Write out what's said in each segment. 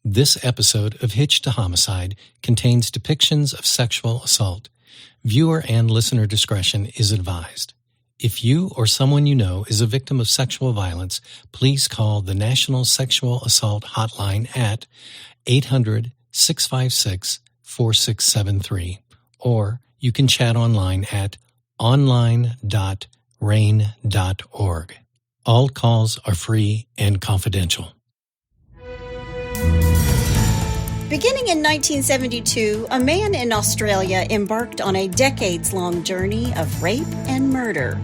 This episode of Hitched to Homicide contains depictions of sexual assault. Viewer and listener discretion is advised. If you or someone you know is a victim of sexual violence, please call the National Sexual Assault Hotline at 800-656-4673, or you can chat online at online.rain.org. All calls are free and confidential. Beginning in 1972, a man in Australia embarked on a decades-long journey of rape and murder.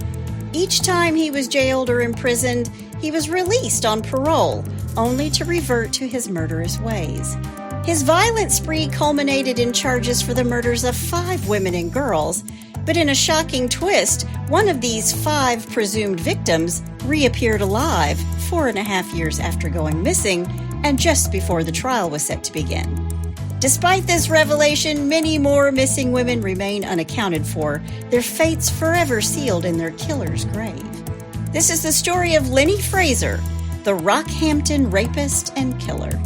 Each time he was jailed or imprisoned, he was released on parole, only to revert to his murderous ways. His violent spree culminated in charges for the murders of 5 women and girls, but in a shocking twist, one of these 5 presumed victims reappeared alive 4.5 years after going missing, and just before the trial was set to begin. Despite this revelation, many more missing women remain unaccounted for, their fates forever sealed in their killer's grave. This is the story of Lenny Fraser, the Rockhampton Rapist and Killer.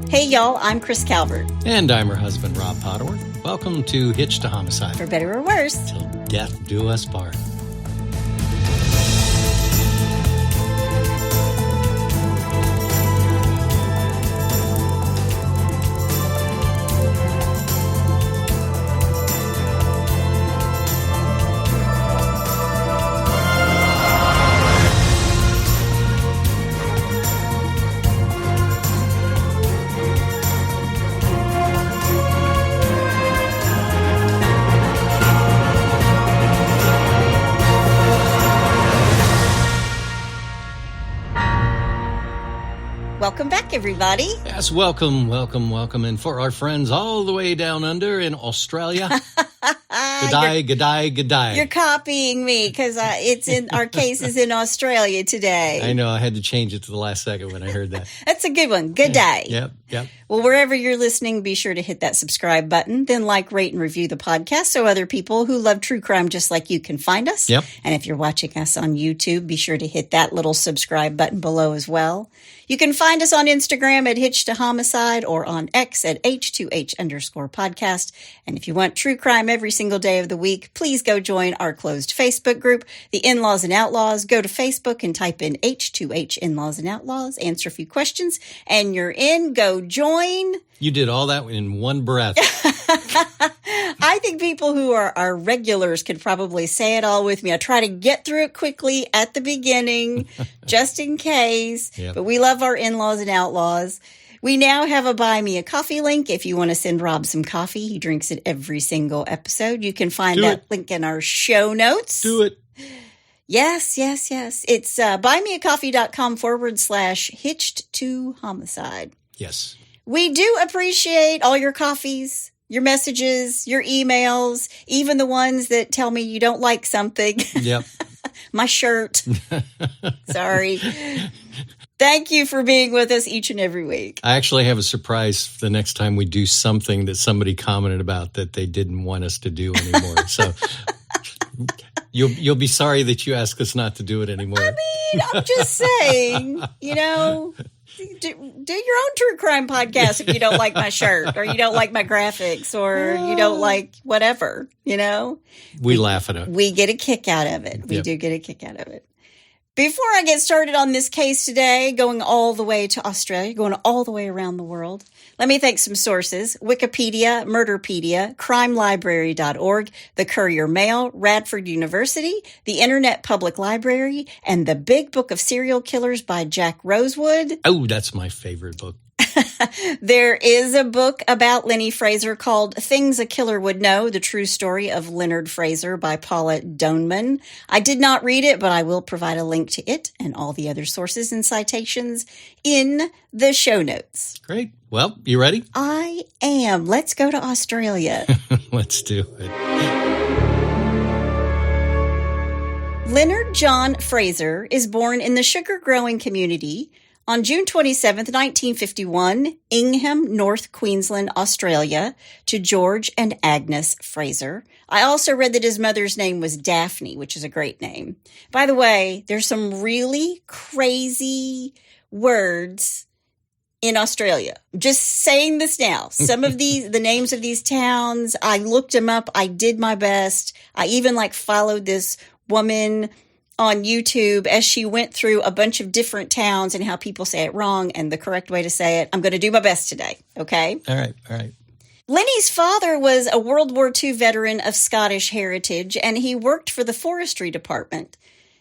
Hey y'all, I'm Chris Calvert. And I'm her husband, Rob Potterworth. Welcome to Hitched to Homicide. For better or worse. Till death do us part. Welcome back, everybody. Yes, welcome. And for our friends all the way down under in Australia, g'day. You're copying me because our case is in Australia today. I know, I had to change it to the last second when I heard that. That's a good one. Good day. Yep. Well, wherever you're listening, be sure to hit that subscribe button, then like, rate, and review the podcast so other people who love true crime just like you can find us. Yep. And if you're watching us on YouTube, be sure to hit that little subscribe button below as well. You can find us on Instagram at Hitched to Homicide or on X at H2H_podcast. And if you want true crime every single day of the week, please go join our closed Facebook group, The In-Laws and Outlaws. Go to Facebook and type in H2H In-Laws and Outlaws, answer a few questions, and you're in. Go join. You did all that in one breath. I think people who are our regulars could probably say it all with me. I try to get through it quickly at the beginning, just in case. Yep. But we love our in-laws and outlaws. We now have a Buy Me a Coffee link. If you want to send Rob some coffee, he drinks it every single episode. You can find that link in our show notes. Do it. Yes. It's buymeacoffee.com/hitched to homicide. Yes. We do appreciate all your coffees, your messages, your emails, even the ones that tell me you don't like something. Yep. My shirt. Sorry. Thank you for being with us each and every week. I actually have a surprise the next time we do something that somebody commented about that they didn't want us to do anymore. So you'll be sorry that you asked us not to do it anymore. I mean, I'm just saying, do your own true crime podcast if you don't like my shirt or you don't like my graphics or you don't like whatever, We laugh at it. We get a kick out of it. We do get a kick out of it. Before I get started on this case today, going all the way to Australia, going all the way around the world, let me thank some sources: Wikipedia, Murderpedia, CrimeLibrary.org, the Courier Mail, Radford University, the Internet Public Library, and the Big Book of Serial Killers by Jack Rosewood. Oh, that's my favorite book. There is a book about Lenny Fraser called Things a Killer Would Know, The True Story of Leonard Fraser by Paula Doneman. I did not read it, but I will provide a link to it and all the other sources and citations in the show notes. Great. Well, you ready? I am. Let's go to Australia. Let's do it. Leonard John Fraser is born in the sugar-growing community on June 27, 1951, Ingham, North Queensland, Australia, to George and Agnes Fraser. I also read that his mother's name was Daphne, which is a great name. By the way, there's some really crazy words in Australia. Just saying this now. Some of the names of these towns, I looked them up. I did my best. I even followed this woman on YouTube as she went through a bunch of different towns and how people say it wrong and the correct way to say it. I'm going to do my best today. Okay. All right. Lenny's father was a World War II veteran of Scottish heritage, and he worked for the forestry department.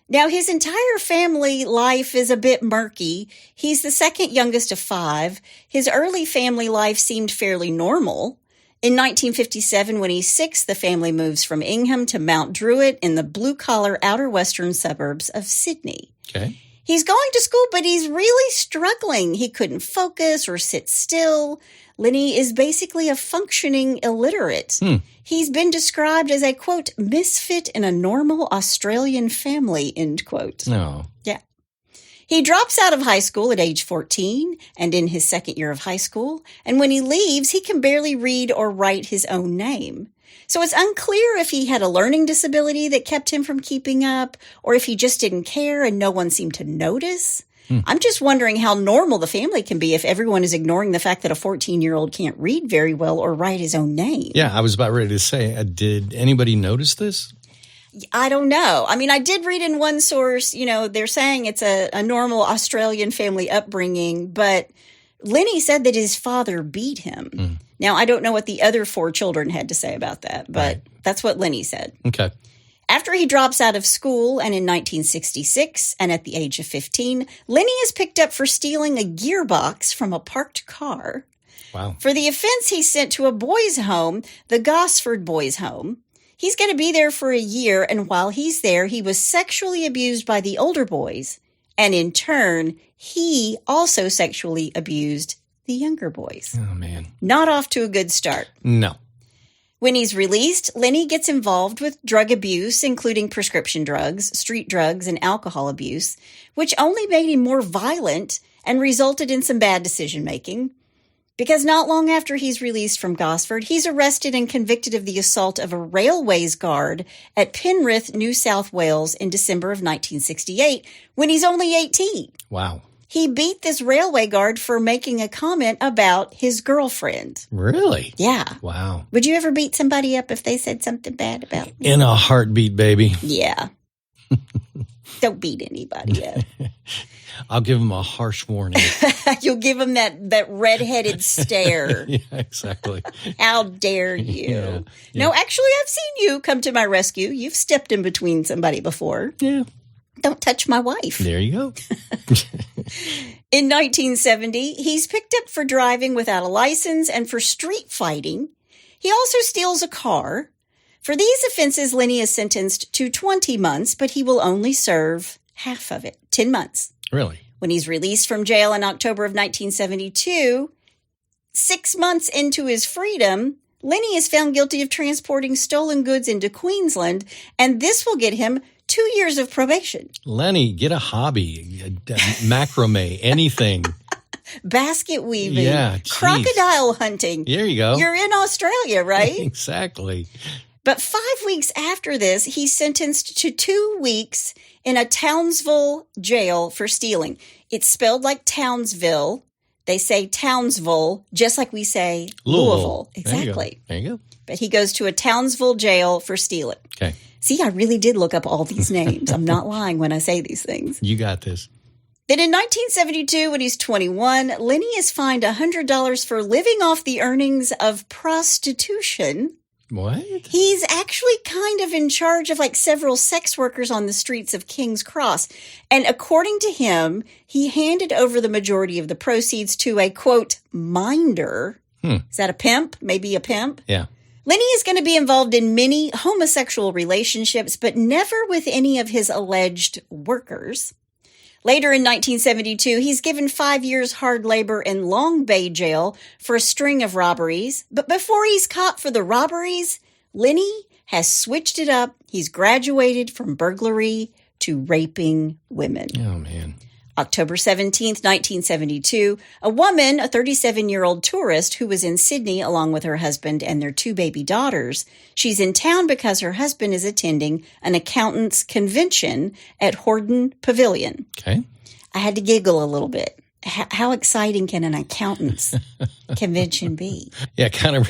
Now, his entire family life is a bit murky. He's the second youngest of 5. His early family life seemed fairly normal. In 1957, when he's 6, the family moves from Ingham to Mount Druitt in the blue-collar outer western suburbs of Sydney. Okay. He's going to school, but he's really struggling. He couldn't focus or sit still. Lenny is basically a functioning illiterate. He's been described as a, quote, misfit in a normal Australian family, end quote. No. Yeah. He drops out of high school at age 14 and in his second year of high school. And when he leaves, he can barely read or write his own name. So it's unclear if he had a learning disability that kept him from keeping up or if he just didn't care and no one seemed to notice. I'm just wondering how normal the family can be if everyone is ignoring the fact that a 14-year-old can't read very well or write his own name. Yeah, I was about ready to say, did anybody notice this? I don't know. I mean, I did read in one source, they're saying it's a normal Australian family upbringing, but Lenny said that his father beat him. Now, I don't know what the other 4 children had to say about that, but That's what Lenny said. Okay. After he drops out of school and in 1966 and at the age of 15, Lenny is picked up for stealing a gearbox from a parked car. Wow. For the offense, he's sent to a boys' home, the Gosford Boys' Home. He's going to be there for a year, and while he's there, he was sexually abused by the older boys. And in turn, he also sexually abused the younger boys. Oh, man. Not off to a good start. No. When he's released, Lenny gets involved with drug abuse, including prescription drugs, street drugs, and alcohol abuse, which only made him more violent and resulted in some bad decision-making. Because not long after he's released from Gosford, he's arrested and convicted of the assault of a railways guard at Penrith, New South Wales in December of 1968, when he's only 18. Wow. He beat this railway guard for making a comment about his girlfriend. Really? Yeah. Wow. Would you ever beat somebody up if they said something bad about you? In a heartbeat, baby. Yeah. Don't beat anybody up. I'll give them a harsh warning. You'll give them that redheaded stare. Yeah, exactly. How dare you? Yeah. No, actually, I've seen you come to my rescue. You've stepped in between somebody before. Yeah. Don't touch my wife. There you go. In 1970, he's picked up for driving without a license and for street fighting. He also steals a car. For these offenses, Lenny is sentenced to 20 months, but he will only serve half of it, 10 months. Really? When he's released from jail in October of 1972, 6 months into his freedom, Lenny is found guilty of transporting stolen goods into Queensland, and this will get him 2 years of probation. Lenny, get a hobby, macrame, anything. Basket weaving, Yeah, geez. crocodile hunting. There you go. You're in Australia, right? Exactly. But 5 weeks after this, he's sentenced to 2 weeks in a Townsville jail for stealing. It's spelled like Townsville. They say Townsville, just like we say Louisville. Exactly. There you go. But he goes to a Townsville jail for stealing. Okay. See, I really did look up all these names. I'm not lying when I say these things. You got this. Then in 1972, when he's 21, Lenny is fined $100 for living off the earnings of prostitution. What? He's actually kind of in charge of several sex workers on the streets of King's Cross. And according to him, he handed over the majority of the proceeds to a, quote, minder. Is that a pimp? Maybe a pimp? Yeah. Lenny is going to be involved in many homosexual relationships, but never with any of his alleged workers. Later in 1972, he's given 5 years hard labor in Long Bay Jail for a string of robberies. But before he's caught for the robberies, Lenny has switched it up. He's graduated from burglary to raping women. Oh, man. October 17th, 1972, a woman, a 37-year-old tourist who was in Sydney along with her husband and their 2 baby daughters. She's in town because her husband is attending an accountant's convention at Hordern Pavilion. Okay. I had to giggle a little bit how exciting can an accountant's convention be? Yeah, it kind of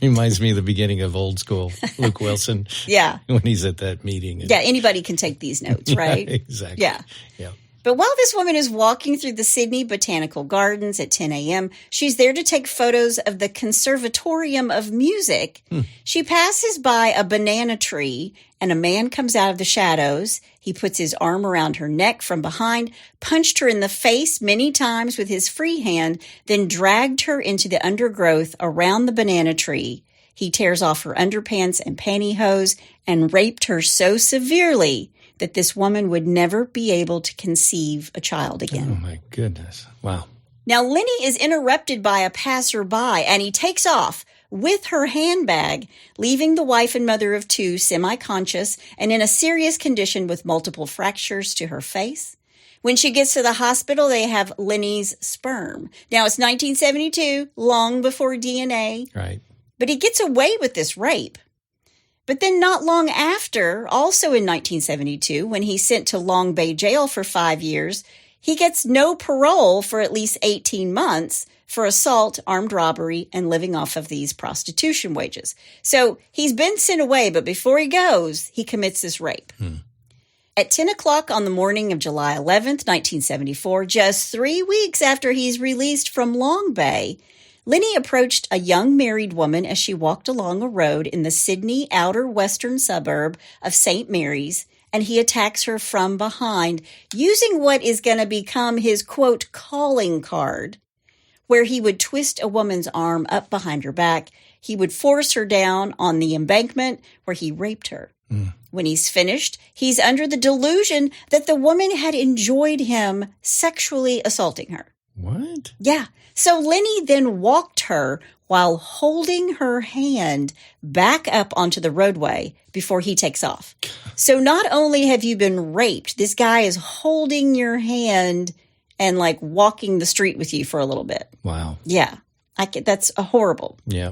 reminds me of the beginning of Old School, Luke Wilson. Yeah. When he's at that meeting. Yeah, anybody can take these notes, right? Yeah, exactly. Yeah. Yeah. But while this woman is walking through the Sydney Botanical Gardens at 10 a.m., she's there to take photos of the Conservatorium of Music. She passes by a banana tree, and a man comes out of the shadows. He puts his arm around her neck from behind, punched her in the face many times with his free hand, then dragged her into the undergrowth around the banana tree. He tears off her underpants and pantyhose and raped her so severely that this woman would never be able to conceive a child again. Oh, my goodness. Wow. Now, Lenny is interrupted by a passerby, and he takes off with her handbag, leaving the wife and mother of two semi-conscious and in a serious condition with multiple fractures to her face. When she gets to the hospital, they have Lenny's sperm. Now, it's 1972, long before DNA. Right. But he gets away with this rape. But then not long after, also in 1972, when he's sent to Long Bay Jail for 5 years, he gets no parole for at least 18 months for assault, armed robbery, and living off of these prostitution wages. So he's been sent away, but before he goes, he commits this rape. At 10 o'clock on the morning of July 11th, 1974, just 3 weeks after he's released from Long Bay, Lenny approached a young married woman as she walked along a road in the Sydney outer western suburb of St. Mary's, and he attacks her from behind using what is going to become his, quote, calling card, where he would twist a woman's arm up behind her back. He would force her down on the embankment where he raped her. When he's finished, he's under the delusion that the woman had enjoyed him sexually assaulting her. What? Yeah. So Lenny then walked her while holding her hand back up onto the roadway before he takes off. So not only have you been raped, this guy is holding your hand and like walking the street with you for a little bit. Wow. Yeah. That's horrible. Yeah.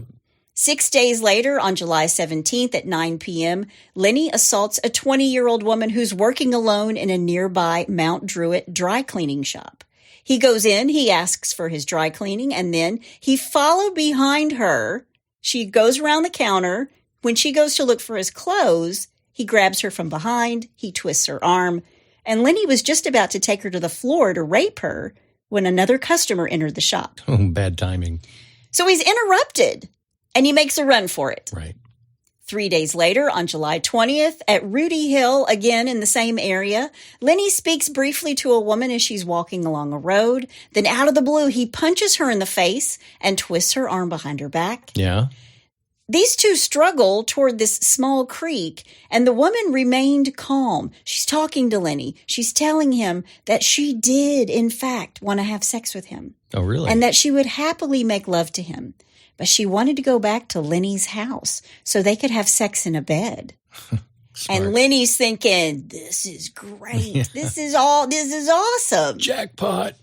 6 days later, on July 17th at 9 p.m., Lenny assaults a 20-year-old woman who's working alone in a nearby Mount Druitt dry cleaning shop. He goes in, he asks for his dry cleaning, and then he followed behind her. She goes around the counter. When she goes to look for his clothes, he grabs her from behind, he twists her arm, and Lenny was just about to take her to the floor to rape her when another customer entered the shop. Oh, bad timing. So he's interrupted, and he makes a run for it. Right. 3 days later, on July 20th, at Rudy Hill, again in the same area, Lenny speaks briefly to a woman as she's walking along a road. Then out of the blue, he punches her in the face and twists her arm behind her back. Yeah. These two struggle toward this small creek, and the woman remained calm. She's talking to Lenny. She's telling him that she did, in fact, want to have sex with him. Oh, really? And that she would happily make love to him. But she wanted to go back to Lenny's house so they could have sex in a bed. And Lenny's thinking, this is great. Yeah. This is awesome. Jackpot.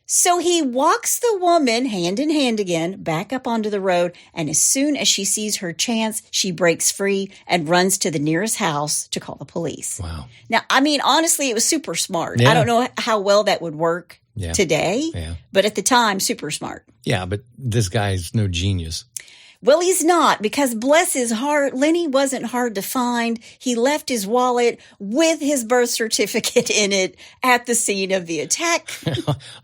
So he walks the woman hand in hand again back up onto the road. And as soon as she sees her chance, she breaks free and runs to the nearest house to call the police. Wow. Now, I mean, honestly, it was super smart. Yeah. I don't know how well that would work today, but at the time, super smart. Yeah, but this guy's no genius. Well, he's not, because bless his heart, Lenny wasn't hard to find. He left his wallet with his birth certificate in it at the scene of the attack.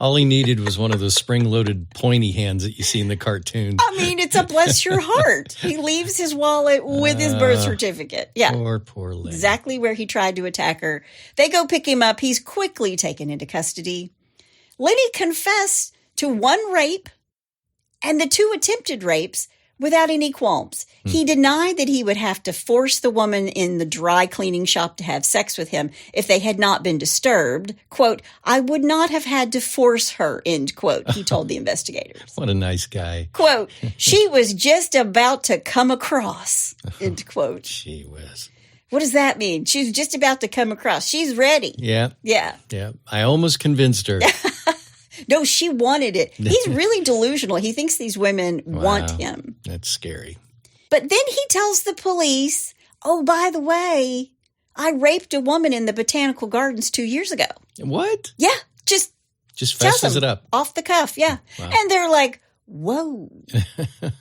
All he needed was one of those spring-loaded pointy hands that you see in the cartoons. I mean, it's a bless your heart. He leaves his wallet with his birth certificate. Yeah. Poor Lenny. Exactly where he tried to attack her. They go pick him up. He's quickly taken into custody. Lenny confessed to one rape and the 2 attempted rapes without any qualms. He denied that he would have to force the woman in the dry cleaning shop to have sex with him if they had not been disturbed. Quote, I would not have had to force her, end quote, he told the investigators. What a nice guy. Quote, she was just about to come across, end quote. Gee whiz. What does that mean? She's just about to come across. She's ready. Yeah. Yeah. Yeah. I almost convinced her. No, she wanted it. He's really delusional. He thinks these women want him. That's scary. But then he tells the police, oh, by the way, I raped a woman in the Botanical Gardens 2 years ago. What? Yeah, just Just Tells fesses them it up. off the cuff, yeah. Wow. And they're like, whoa,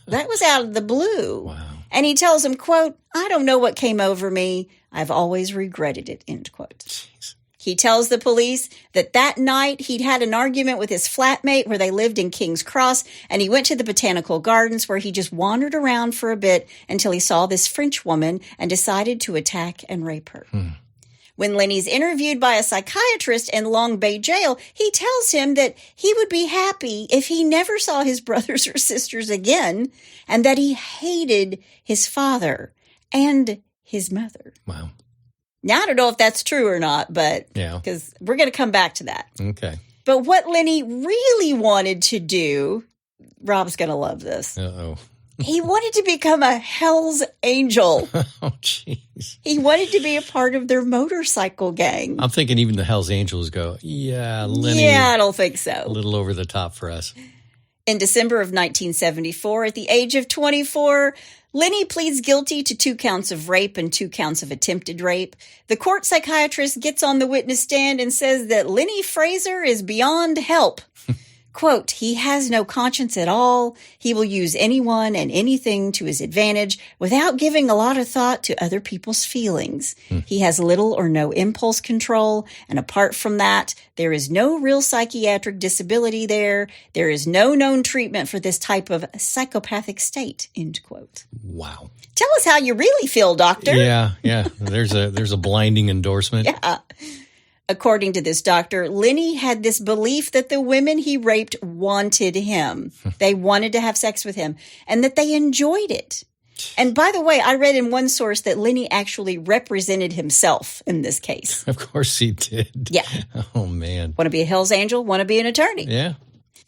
that was out of the blue. Wow. And he tells them, quote, I don't know what came over me. I've always regretted it, end quote. Jeez. He tells the police that night he'd had an argument with his flatmate where they lived in King's Cross, and he went to the botanical gardens where he just wandered around for a bit until he saw this French woman and decided to attack and rape her. When Lenny's interviewed by a psychiatrist in Long Bay Jail, he tells him that he would be happy if he never saw his brothers or sisters again, and that he hated his father and his mother. Wow. Now, I don't know if that's true or not, but because we're going to come back to that. Okay. But what Lenny really wanted to do, Rob's going to love this. Uh-oh. He wanted to become a Hell's Angel. Oh, jeez. He wanted to be a part of their motorcycle gang. I'm thinking even the Hells Angels go, yeah, Lenny. Yeah, I don't think so. A little over the top for us. In December of 1974, at the age of 24, Lenny pleads guilty to 2 counts of rape and 2 counts of attempted rape. The court psychiatrist gets on the witness stand and says that Lenny Fraser is beyond help. Quote, he has no conscience at all. He will use anyone and anything to his advantage without giving a lot of thought to other people's feelings. He has little or no impulse control. And apart from that, there is no real psychiatric disability there. There is no known treatment for this type of psychopathic state, end quote. Wow. Tell us how you really feel, doctor. Yeah. There's a blinding endorsement. Yeah. According to this doctor, Lenny had this belief that the women he raped wanted him. They wanted to have sex with him and that they enjoyed it. And by the way, I read in one source that Lenny actually represented himself in this case. Of course he did. Yeah. Oh, man. Want to be a Hell's Angel? Want to be an attorney? Yeah.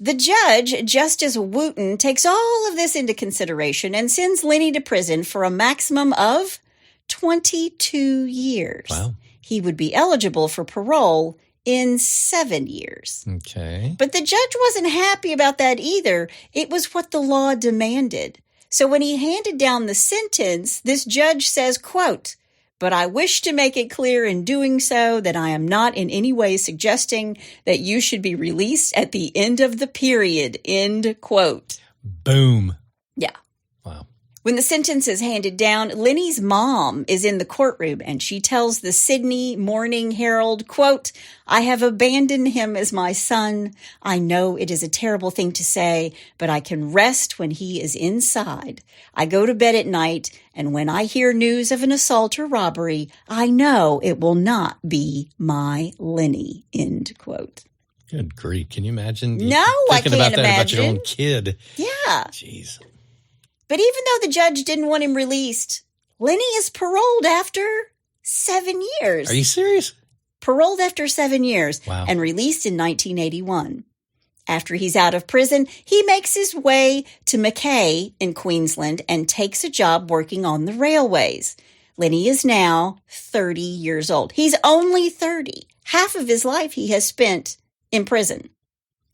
The judge, Justice Wooten, takes all of this into consideration and sends Lenny to prison for a maximum of 22 years. Wow. He would be eligible for parole in 7 years. Okay. But the judge wasn't happy about that either. It was what the law demanded. So when he handed down the sentence, this judge says, quote, but I wish to make it clear in doing so that I am not in any way suggesting that you should be released at the end of the period, end quote. Boom. Yeah. Wow. When the sentence is handed down, Lenny's mom is in the courtroom and she tells the Sydney Morning Herald, quote, I have abandoned him as my son. I know it is a terrible thing to say, but I can rest when he is inside. I go to bed at night, and when I hear news of an assault or robbery, I know it will not be my Lenny, end quote. Good grief. Can you imagine? No, I can't about that imagine. About your own kid. Yeah. Jeez. But even though the judge didn't want him released, Lenny is paroled after 7 years. Are you serious? Paroled after 7 years. Wow. And released in 1981. After he's out of prison, he makes his way to Mackay in Queensland and takes a job working on the railways. Lenny is now 30 years old. He's only 30. Half of his life he has spent in prison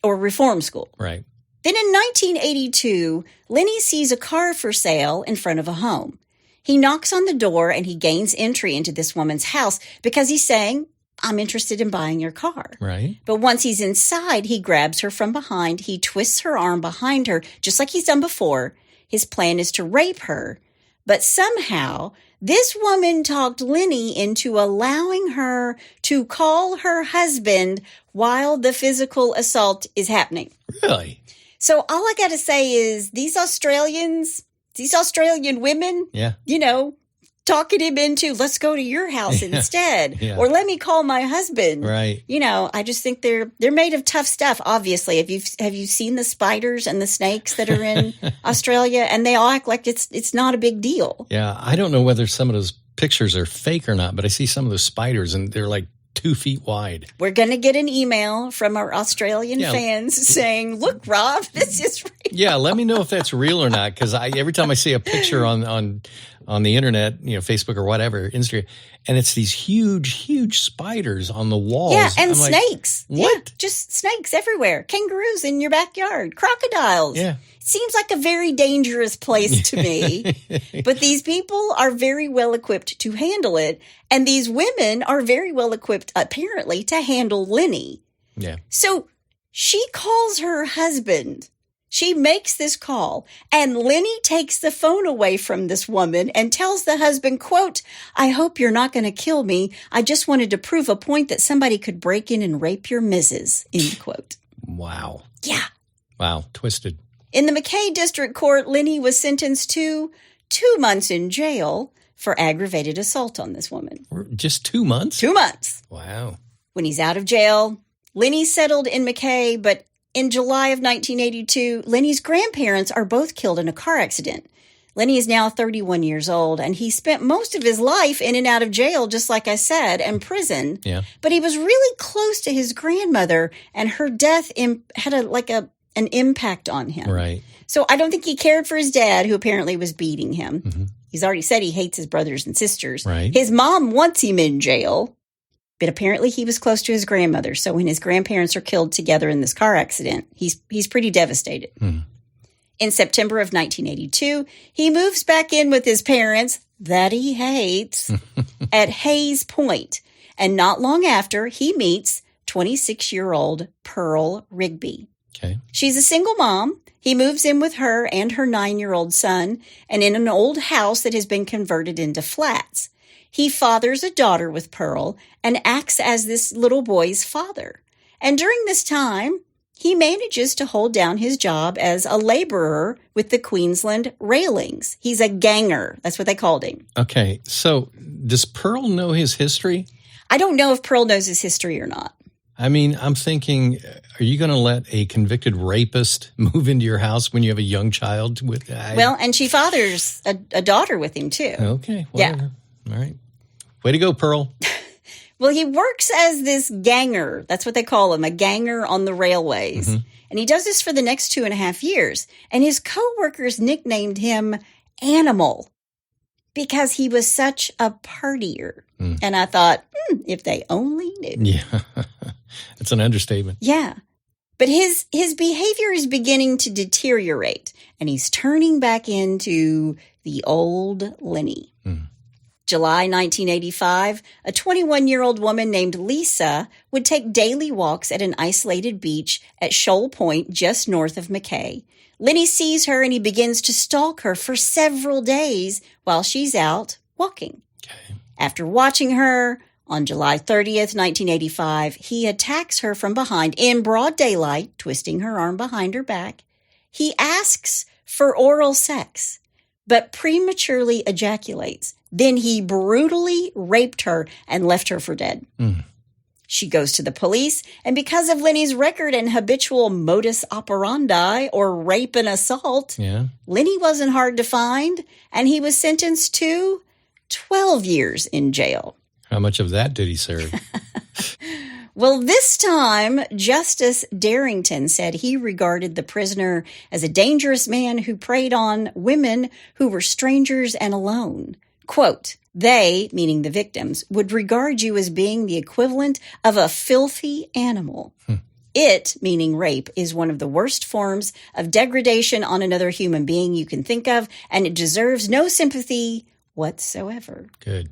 or reform school. Right. Then in 1982, Lenny sees a car for sale in front of a home. He knocks on the door and he gains entry into this woman's house because he's saying, I'm interested in buying your car. Right. But once he's inside, he grabs her from behind. He twists her arm behind her, just like he's done before. His plan is to rape her. But somehow, this woman talked Lenny into allowing her to call her husband while the physical assault is happening. Really? So all I got to say is these Australian women, talking him into, let's go to your house instead. Yeah. Or let me call my husband. Right. I just think they're made of tough stuff, obviously. Have you seen the spiders and the snakes that are in Australia? And they all act like it's not a big deal. Yeah. I don't know whether some of those pictures are fake or not, but I see some of those spiders and they're like 2 feet wide. We're going to get an email from our Australian fans saying, look, Rob, this is real. Yeah, let me know if that's real or not, because every time I see a picture on the internet, Facebook or whatever, Instagram, and it's these huge spiders on the walls. Yeah, and snakes. Like, what? Yeah, just snakes everywhere. Kangaroos in your backyard. Crocodiles. Yeah. Seems like a very dangerous place to me. But these people are very well equipped to handle it. And these women are very well equipped, apparently, to handle Lenny. Yeah. So She calls her husband. She makes this call, and Lenny takes the phone away from this woman and tells the husband, quote, "I hope you're not going to kill me. I just wanted to prove a point that somebody could break in and rape your missus," end quote. Wow. Yeah. Wow. Twisted. In the McKay District Court, Lenny was sentenced to 2 months in jail for aggravated assault on this woman. Just 2 months? 2 months. Wow. When he's out of jail, Lenny settled in McKay, but in July of 1982, Lenny's grandparents are both killed in a car accident. Lenny is now 31 years old, and he spent most of his life in and out of jail, just like I said, and prison. Yeah. But he was really close to his grandmother, and her death had an impact on him. Right. So I don't think he cared for his dad, who apparently was beating him. Mm-hmm. He's already said he hates his brothers and sisters. Right. His mom wants him in jail. But apparently he was close to his grandmother. So when his grandparents are killed together in this car accident, he's pretty devastated. Mm. In September of 1982, he moves back in with his parents that he hates at Hayes Point. And not long after, he meets 26-year-old Pearl Rigby. Okay. She's a single mom. He moves in with her and her 9-year-old son, and in an old house that has been converted into flats. He fathers a daughter with Pearl and acts as this little boy's father. And during this time, he manages to hold down his job as a laborer with the Queensland Railings. He's a ganger. That's what they called him. Okay. So does Pearl know his history? I don't know if Pearl knows his history or not. I mean, I'm thinking, are you going to let a convicted rapist move into your house when you have a young child? Well, and she fathers a daughter with him, too. Okay. Whatever. Yeah. All right. Way to go, Pearl. Well, he works as this ganger. That's what they call him, a ganger on the railways. Mm-hmm. And he does this for the next 2.5 years. And his coworkers nicknamed him Animal because he was such a partier. Mm. And I thought, if they only knew. Yeah, that's an understatement. Yeah. But his behavior is beginning to deteriorate, and he's turning back into the old Lenny. Mm. July 1985, a 21-year-old woman named Lisa would take daily walks at an isolated beach at Shoal Point just north of McKay. Lenny sees her and he begins to stalk her for several days while she's out walking. Okay. After watching her, on July 30th, 1985, he attacks her from behind in broad daylight, twisting her arm behind her back. He asks for oral sex, but prematurely ejaculates. Then he brutally raped her and left her for dead. Mm. She goes to the police, and because of Lenny's record and habitual modus operandi, or rape and assault, Lenny wasn't hard to find, and he was sentenced to 12 years in jail. How much of that did he serve? Well, this time, Justice Darrington said he regarded the prisoner as a dangerous man who preyed on women who were strangers and alone. Quote, "They," meaning the victims, "would regard you as being the equivalent of a filthy animal." It, meaning rape, is one of the worst forms of degradation on another human being you can think of, and it deserves no sympathy whatsoever. Good.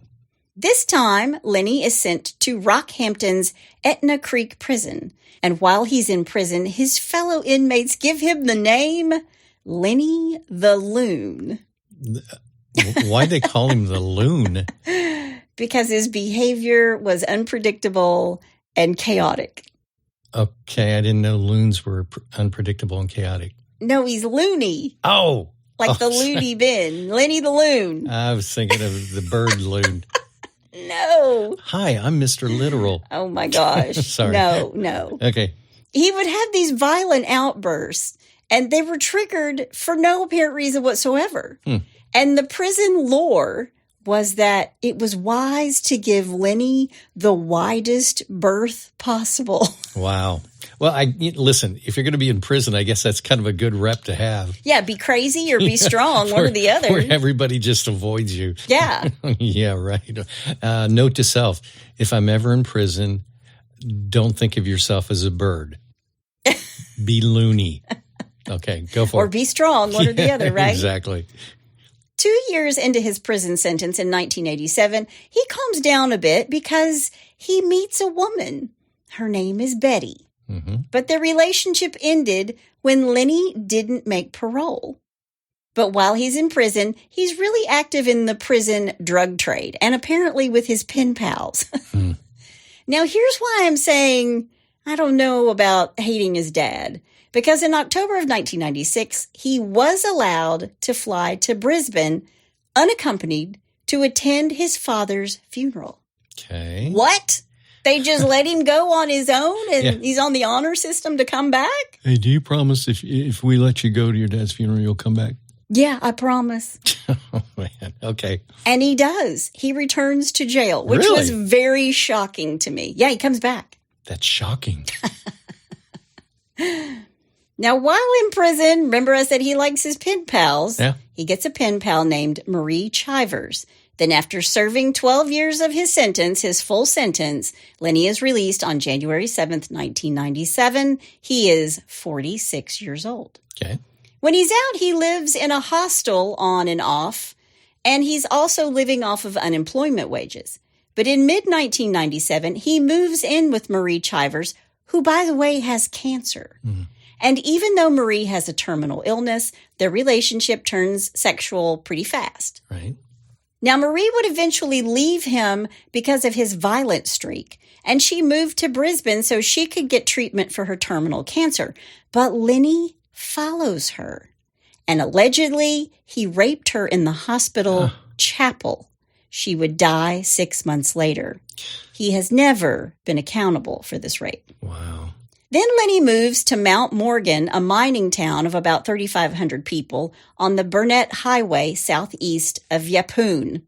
This time, Lenny is sent to Rockhampton's Etna Creek Prison. And while he's in prison, his fellow inmates give him the name Lenny the Loon. Why'd they call him the Loon? Because his behavior was unpredictable and chaotic. Okay, I didn't know loons were unpredictable and chaotic. No, he's loony. Oh. Like the loony bin. Lenny the Loon. I was thinking of the bird loon. No. Hi, I'm Mr. Literal. Oh, my gosh. Sorry. No. Okay. He would have these violent outbursts, and they were triggered for no apparent reason whatsoever. And the prison lore was that it was wise to give Lenny the widest berth possible. Wow. Well, listen, if you're going to be in prison, I guess that's kind of a good rep to have. Yeah, be crazy or be strong, one or the other. Where everybody just avoids you. Yeah. Yeah, right. Note to self, if I'm ever in prison, don't think of yourself as a bird. Be loony. Okay, go for it. Or be strong, one or the other, right? Exactly. 2 years into his prison sentence in 1987, he calms down a bit because he meets a woman. Her name is Betty. But their relationship ended when Lenny didn't make parole. But while he's in prison, he's really active in the prison drug trade and apparently with his pen pals. Now, here's why I'm saying I don't know about hating his dad. Because in October of 1996, he was allowed to fly to Brisbane unaccompanied to attend his father's funeral. Okay. What? They just let him go on his own and he's on the honor system to come back? Hey, do you promise if we let you go to your dad's funeral, you'll come back? Yeah, I promise. Oh, man. Okay. And he does. He returns to jail, which was very shocking to me. Yeah, he comes back. That's shocking. Now, while in prison, remember I said he likes his pen pals? Yeah. He gets a pen pal named Marie Chivers. Then after serving 12 years of his sentence, his full sentence, Lenny is released on January 7th, 1997. He is 46 years old. Okay. When he's out, he lives in a hostel on and off, and he's also living off of unemployment wages. But in mid-1997, he moves in with Marie Chivers, who, by the way, has cancer. And even though Marie has a terminal illness, their relationship turns sexual pretty fast. Right. Now, Marie would eventually leave him because of his violent streak, and she moved to Brisbane so she could get treatment for her terminal cancer. But Lenny follows her, and allegedly he raped her in the hospital chapel. She would die 6 months later. He has never been accountable for this rape. Wow. Then Lenny moves to Mount Morgan, a mining town of about 3,500 people on the Burnett Highway southeast of Yeppoon.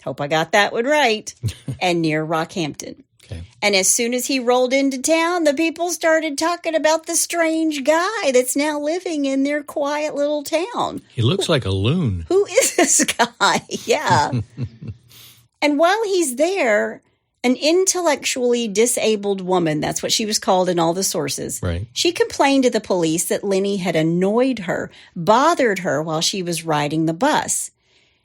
Hope I got that one right. And near Rockhampton. Okay. And as soon as he rolled into town, the people started talking about the strange guy that's now living in their quiet little town. He looks like a loon. Who is this guy? Yeah. And while he's there, an intellectually disabled woman, that's what she was called in all the sources. Right. She complained to the police that Lenny had annoyed her, bothered her while she was riding the bus.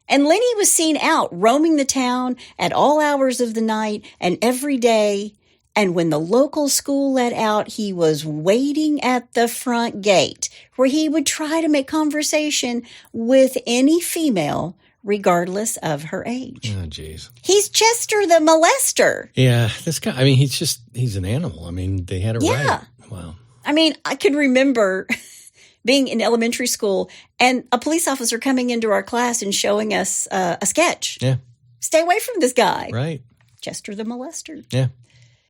And Lenny was seen out roaming the town at all hours of the night and every day. And when the local school let out, he was waiting at the front gate where he would try to make conversation with any female regardless of her age. Oh, jeez. He's Chester the molester. Yeah, this guy, I mean, he's an animal. I mean, they had it right. Wow. I mean, I can remember being in elementary school and a police officer coming into our class and showing us a sketch. Yeah. Stay away from this guy. Right. Chester the molester. Yeah.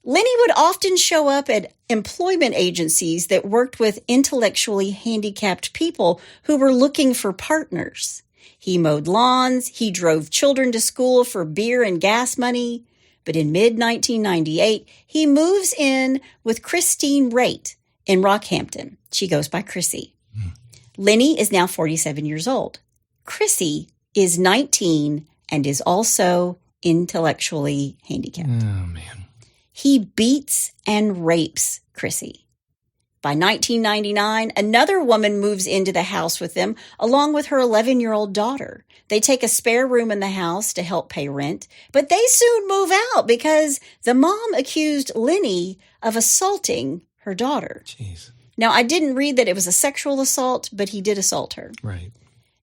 Lenny would often show up at employment agencies that worked with intellectually handicapped people who were looking for partners. He mowed lawns, he drove children to school for beer and gas money. But in mid-1998, he moves in with Christine Raitt in Rockhampton. She goes by Chrissy. Lenny is now 47 years old. Chrissy is 19 and is also intellectually handicapped. Oh, man. He beats and rapes Chrissy. By 1999, another woman moves into the house with them, along with her 11-year-old daughter. They take a spare room in the house to help pay rent, but they soon move out because the mom accused Lenny of assaulting her daughter. Jeez. Now, I didn't read that it was a sexual assault, but he did assault her. Right.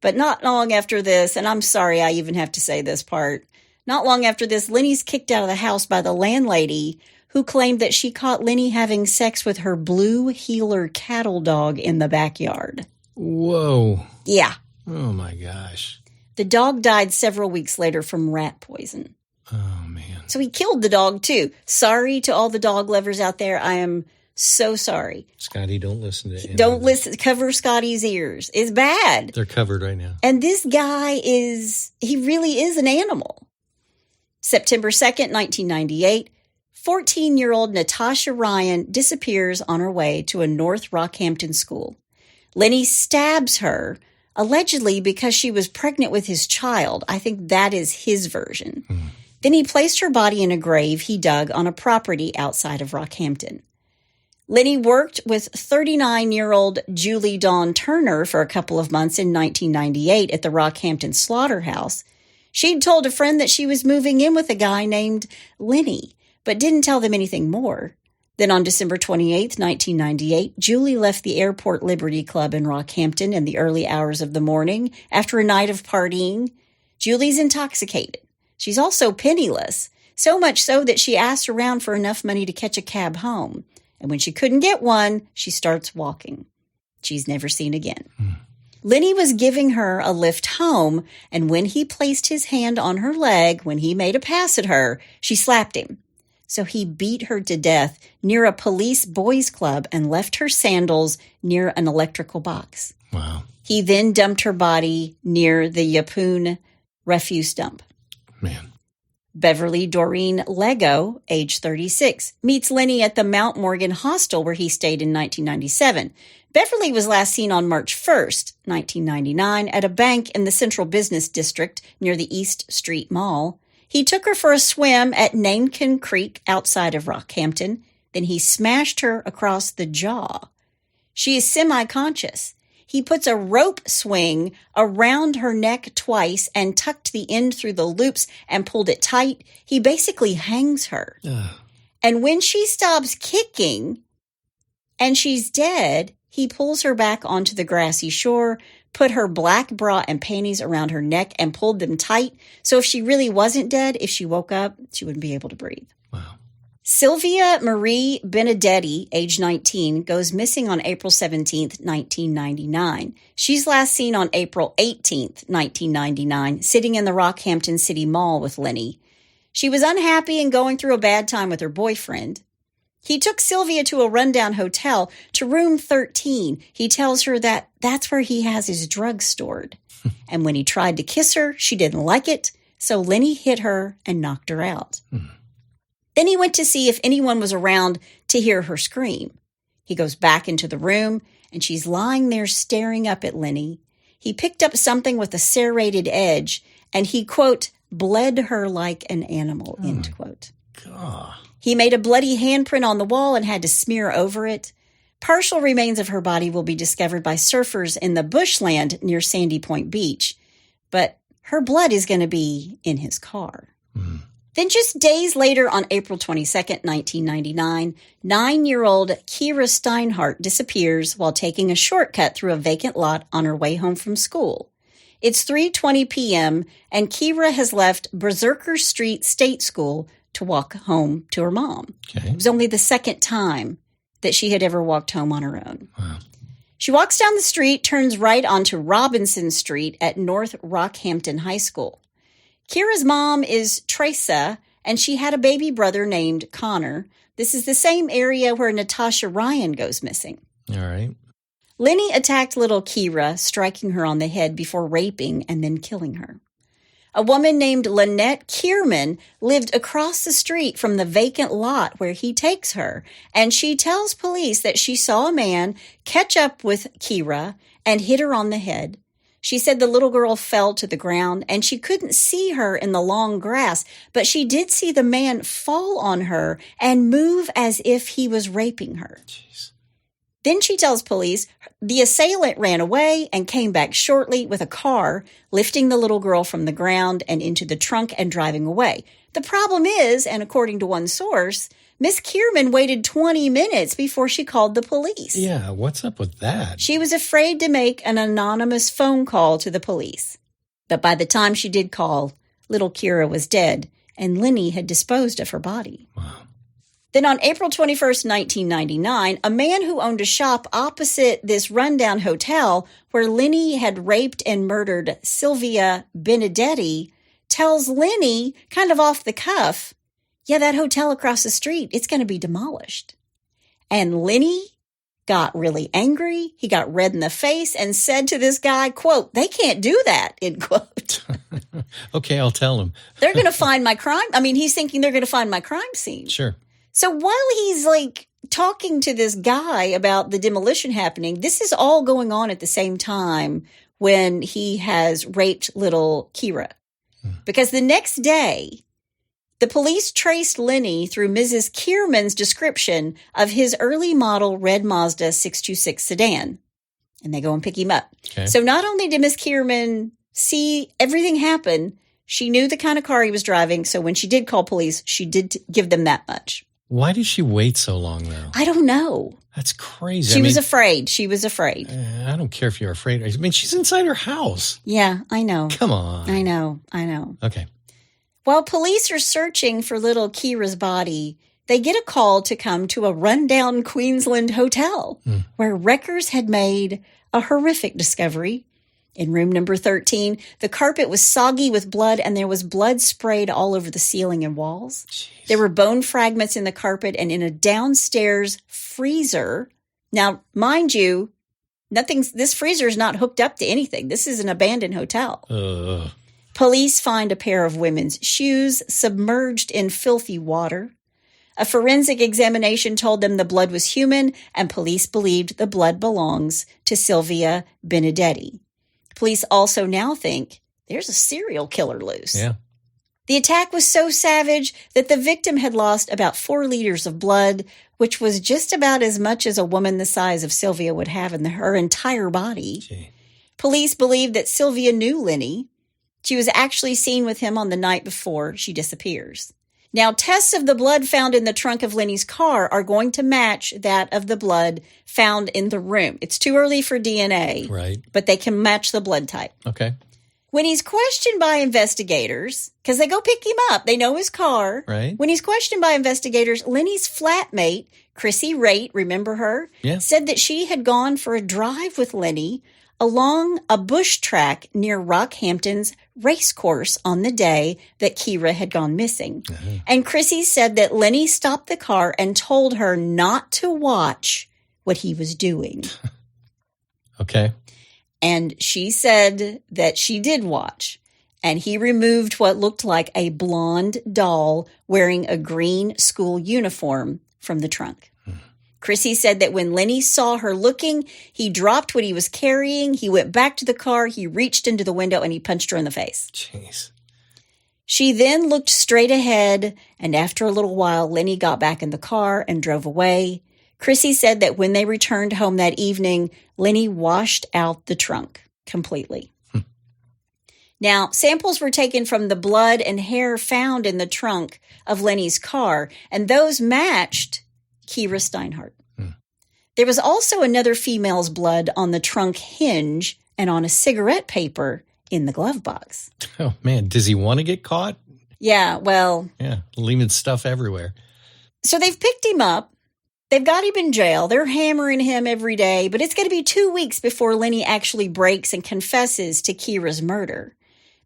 But not long after this, and I'm sorry I even have to say this part, not long after this, Lenny's kicked out of the house by the landlady, who claimed that she caught Lenny having sex with her blue heeler cattle dog in the backyard. Whoa. Yeah. Oh, my gosh. The dog died several weeks later from rat poison. Oh, man. So he killed the dog, too. Sorry to all the dog lovers out there. I am so sorry. Scotty, don't listen to him. Don't listen. Cover Scotty's ears. It's bad. They're covered right now. And this guy he really is an animal. September 2nd, 1998. 14-year-old Natasha Ryan disappears on her way to a North Rockhampton school. Lenny stabs her, allegedly because she was pregnant with his child. I think that is his version. Then he placed her body in a grave he dug on a property outside of Rockhampton. Lenny worked with 39-year-old Julie Dawn Turner for a couple of months in 1998 at the Rockhampton slaughterhouse. She'd told a friend that she was moving in with a guy named Lenny, but didn't tell them anything more. Then on December 28th, 1998, Julie left the Airport Liberty Club in Rockhampton in the early hours of the morning after a night of partying. Julie's intoxicated. She's also penniless, so much so that she asks around for enough money to catch a cab home. And when she couldn't get one, she starts walking. She's never seen again. Lenny was giving her a lift home, and when he placed his hand on her leg, when he made a pass at her, she slapped him. So he beat her to death near a police boys club and left her sandals near an electrical box. Wow. He then dumped her body near the Yapoon refuse dump. Man. Beverly Doreen Leggo, age 36, meets Lenny at the Mount Morgan hostel where he stayed in 1997. Beverly was last seen on March 1st, 1999, at a bank in the Central Business District near the East Street Mall. He took her for a swim at Nankin Creek outside of Rockhampton. Then he smashed her across the jaw. She is semi-conscious. He puts a rope swing around her neck twice and tucked the end through the loops and pulled it tight. He basically hangs her. And when she stops kicking and she's dead, he pulls her back onto the grassy shore, put her black bra and panties around her neck and pulled them tight. So if she really wasn't dead, if she woke up, she wouldn't be able to breathe. Wow. Sylvia Marie Benedetti, age 19, goes missing on April 17th, 1999. She's last seen on April 18th, 1999, sitting in the Rockhampton City Mall with Lenny. She was unhappy and going through a bad time with her boyfriend. He took Sylvia to a rundown hotel, to room 13. He tells her that that's where he has his drugs stored. And when he tried to kiss her, she didn't like it, so Lenny hit her and knocked her out. Then he went to see if anyone was around to hear her scream. He goes back into the room, and she's lying there staring up at Lenny. He picked up something with a serrated edge, and he, quote, bled her like an animal, end quote. God. He made a bloody handprint on the wall and had to smear over it. Partial remains of her body will be discovered by surfers in the bushland near Sandy Point Beach, but her blood is going to be in his car. Then just days later, on April 22nd, 1999, 9-year-old Kira Steinhardt disappears while taking a shortcut through a vacant lot on her way home from school. It's 3:20 p.m., and Kira has left Berserker Street State School to walk home to her mom. Okay. It was only the second time that she had ever walked home on her own. Wow. She walks down the street, turns right onto Robinson Street at North Rockhampton High School. Kira's mom is Teresa, and she had a baby brother named Connor. This is the same area where Natasha Ryan goes missing. All right. Lenny attacked little Kira, striking her on the head before raping and then killing her. A woman named Lynette Kierman lived across the street from the vacant lot where he takes her, and she tells police that she saw a man catch up with Kira and hit her on the head. She said the little girl fell to the ground, and she couldn't see her in the long grass, but she did see the man fall on her and move as if he was raping her. Jeez. Then she tells police the assailant ran away and came back shortly with a car, lifting the little girl from the ground and into the trunk and driving away. The problem is, and according to one source, Miss Kierman waited 20 minutes before she called the police. Yeah, what's up with that? She was afraid to make an anonymous phone call to the police. But by the time she did call, little Kira was dead, and Lenny had disposed of her body. Wow. Then on April 21st, 1999, a man who owned a shop opposite this rundown hotel where Lenny had raped and murdered Sylvia Benedetti tells Lenny, kind of off the cuff, yeah, that hotel across the street, it's going to be demolished. And Lenny got really angry. He got red in the face and said to this guy, quote, they can't do that, end quote. Okay, I'll tell him. They're going to find my crime. I mean, he's thinking they're going to find my crime scene. Sure. So while he's talking to this guy about the demolition happening, this is all going on at the same time when he has raped little Kira. Because the next day, the police traced Lenny through Mrs. Kierman's description of his early model red Mazda 626 sedan. And they go and pick him up. Okay. So not only did Miss Kierman see everything happen, she knew the kind of car he was driving. So when she did call police, she did give them that much. Why did she wait so long, though? I don't know. That's crazy. She was afraid. She was afraid. I don't care if you're afraid. I mean, she's inside her house. Yeah, I know. Come on. I know. Okay. While police are searching for little Kira's body, they get a call to come to a rundown Queensland hotel where wreckers had made a horrific discovery. In room number 13, the carpet was soggy with blood and there was blood sprayed all over the ceiling and walls. Jeez. There were bone fragments in the carpet and in a downstairs freezer. Now, mind you, this freezer is not hooked up to anything. This is an abandoned hotel. Police find a pair of women's shoes submerged in filthy water. A forensic examination told them the blood was human, and police believed the blood belongs to Sylvia Benedetti. Police also now think there's a serial killer loose. Yeah. The attack was so savage that the victim had lost about 4 liters of blood, which was just about as much as a woman the size of Sylvia would have in her entire body. Gee. Police believed that Sylvia knew Lenny. She was actually seen with him on the night before she disappears. Now, tests of the blood found in the trunk of Lenny's car are going to match that of the blood found in the room. It's too early for DNA, right? But they can match the blood type. Okay. When he's questioned by investigators, because they go pick him up, they know his car. Right. When he's questioned by investigators, Lenny's flatmate, Chrissy Raitt, remember her? Yeah. Said that she had gone for a drive with Lenny along a bush track near Rockhampton's race course on the day that Kira had gone missing. Uh-huh. And Chrissy said that Lenny stopped the car and told her not to watch what he was doing. Okay. And she said that she did watch. And he removed what looked like a blonde doll wearing a green school uniform from the trunk. Chrissy said that when Lenny saw her looking, he dropped what he was carrying. He went back to the car. He reached into the window and he punched her in the face. Jeez. She then looked straight ahead. And after a little while, Lenny got back in the car and drove away. Chrissy said that when they returned home that evening, Lenny washed out the trunk completely. Now, samples were taken from the blood and hair found in the trunk of Lenny's car, and those matched Kira Steinhardt. There was also another female's blood on the trunk hinge and on a cigarette paper in the glove box. Oh, man. Does he want to get caught? Yeah, well. Yeah, leaving stuff everywhere. So they've picked him up. They've got him in jail. They're hammering him every day, but it's going to be 2 weeks before Lenny actually breaks and confesses to Kira's murder.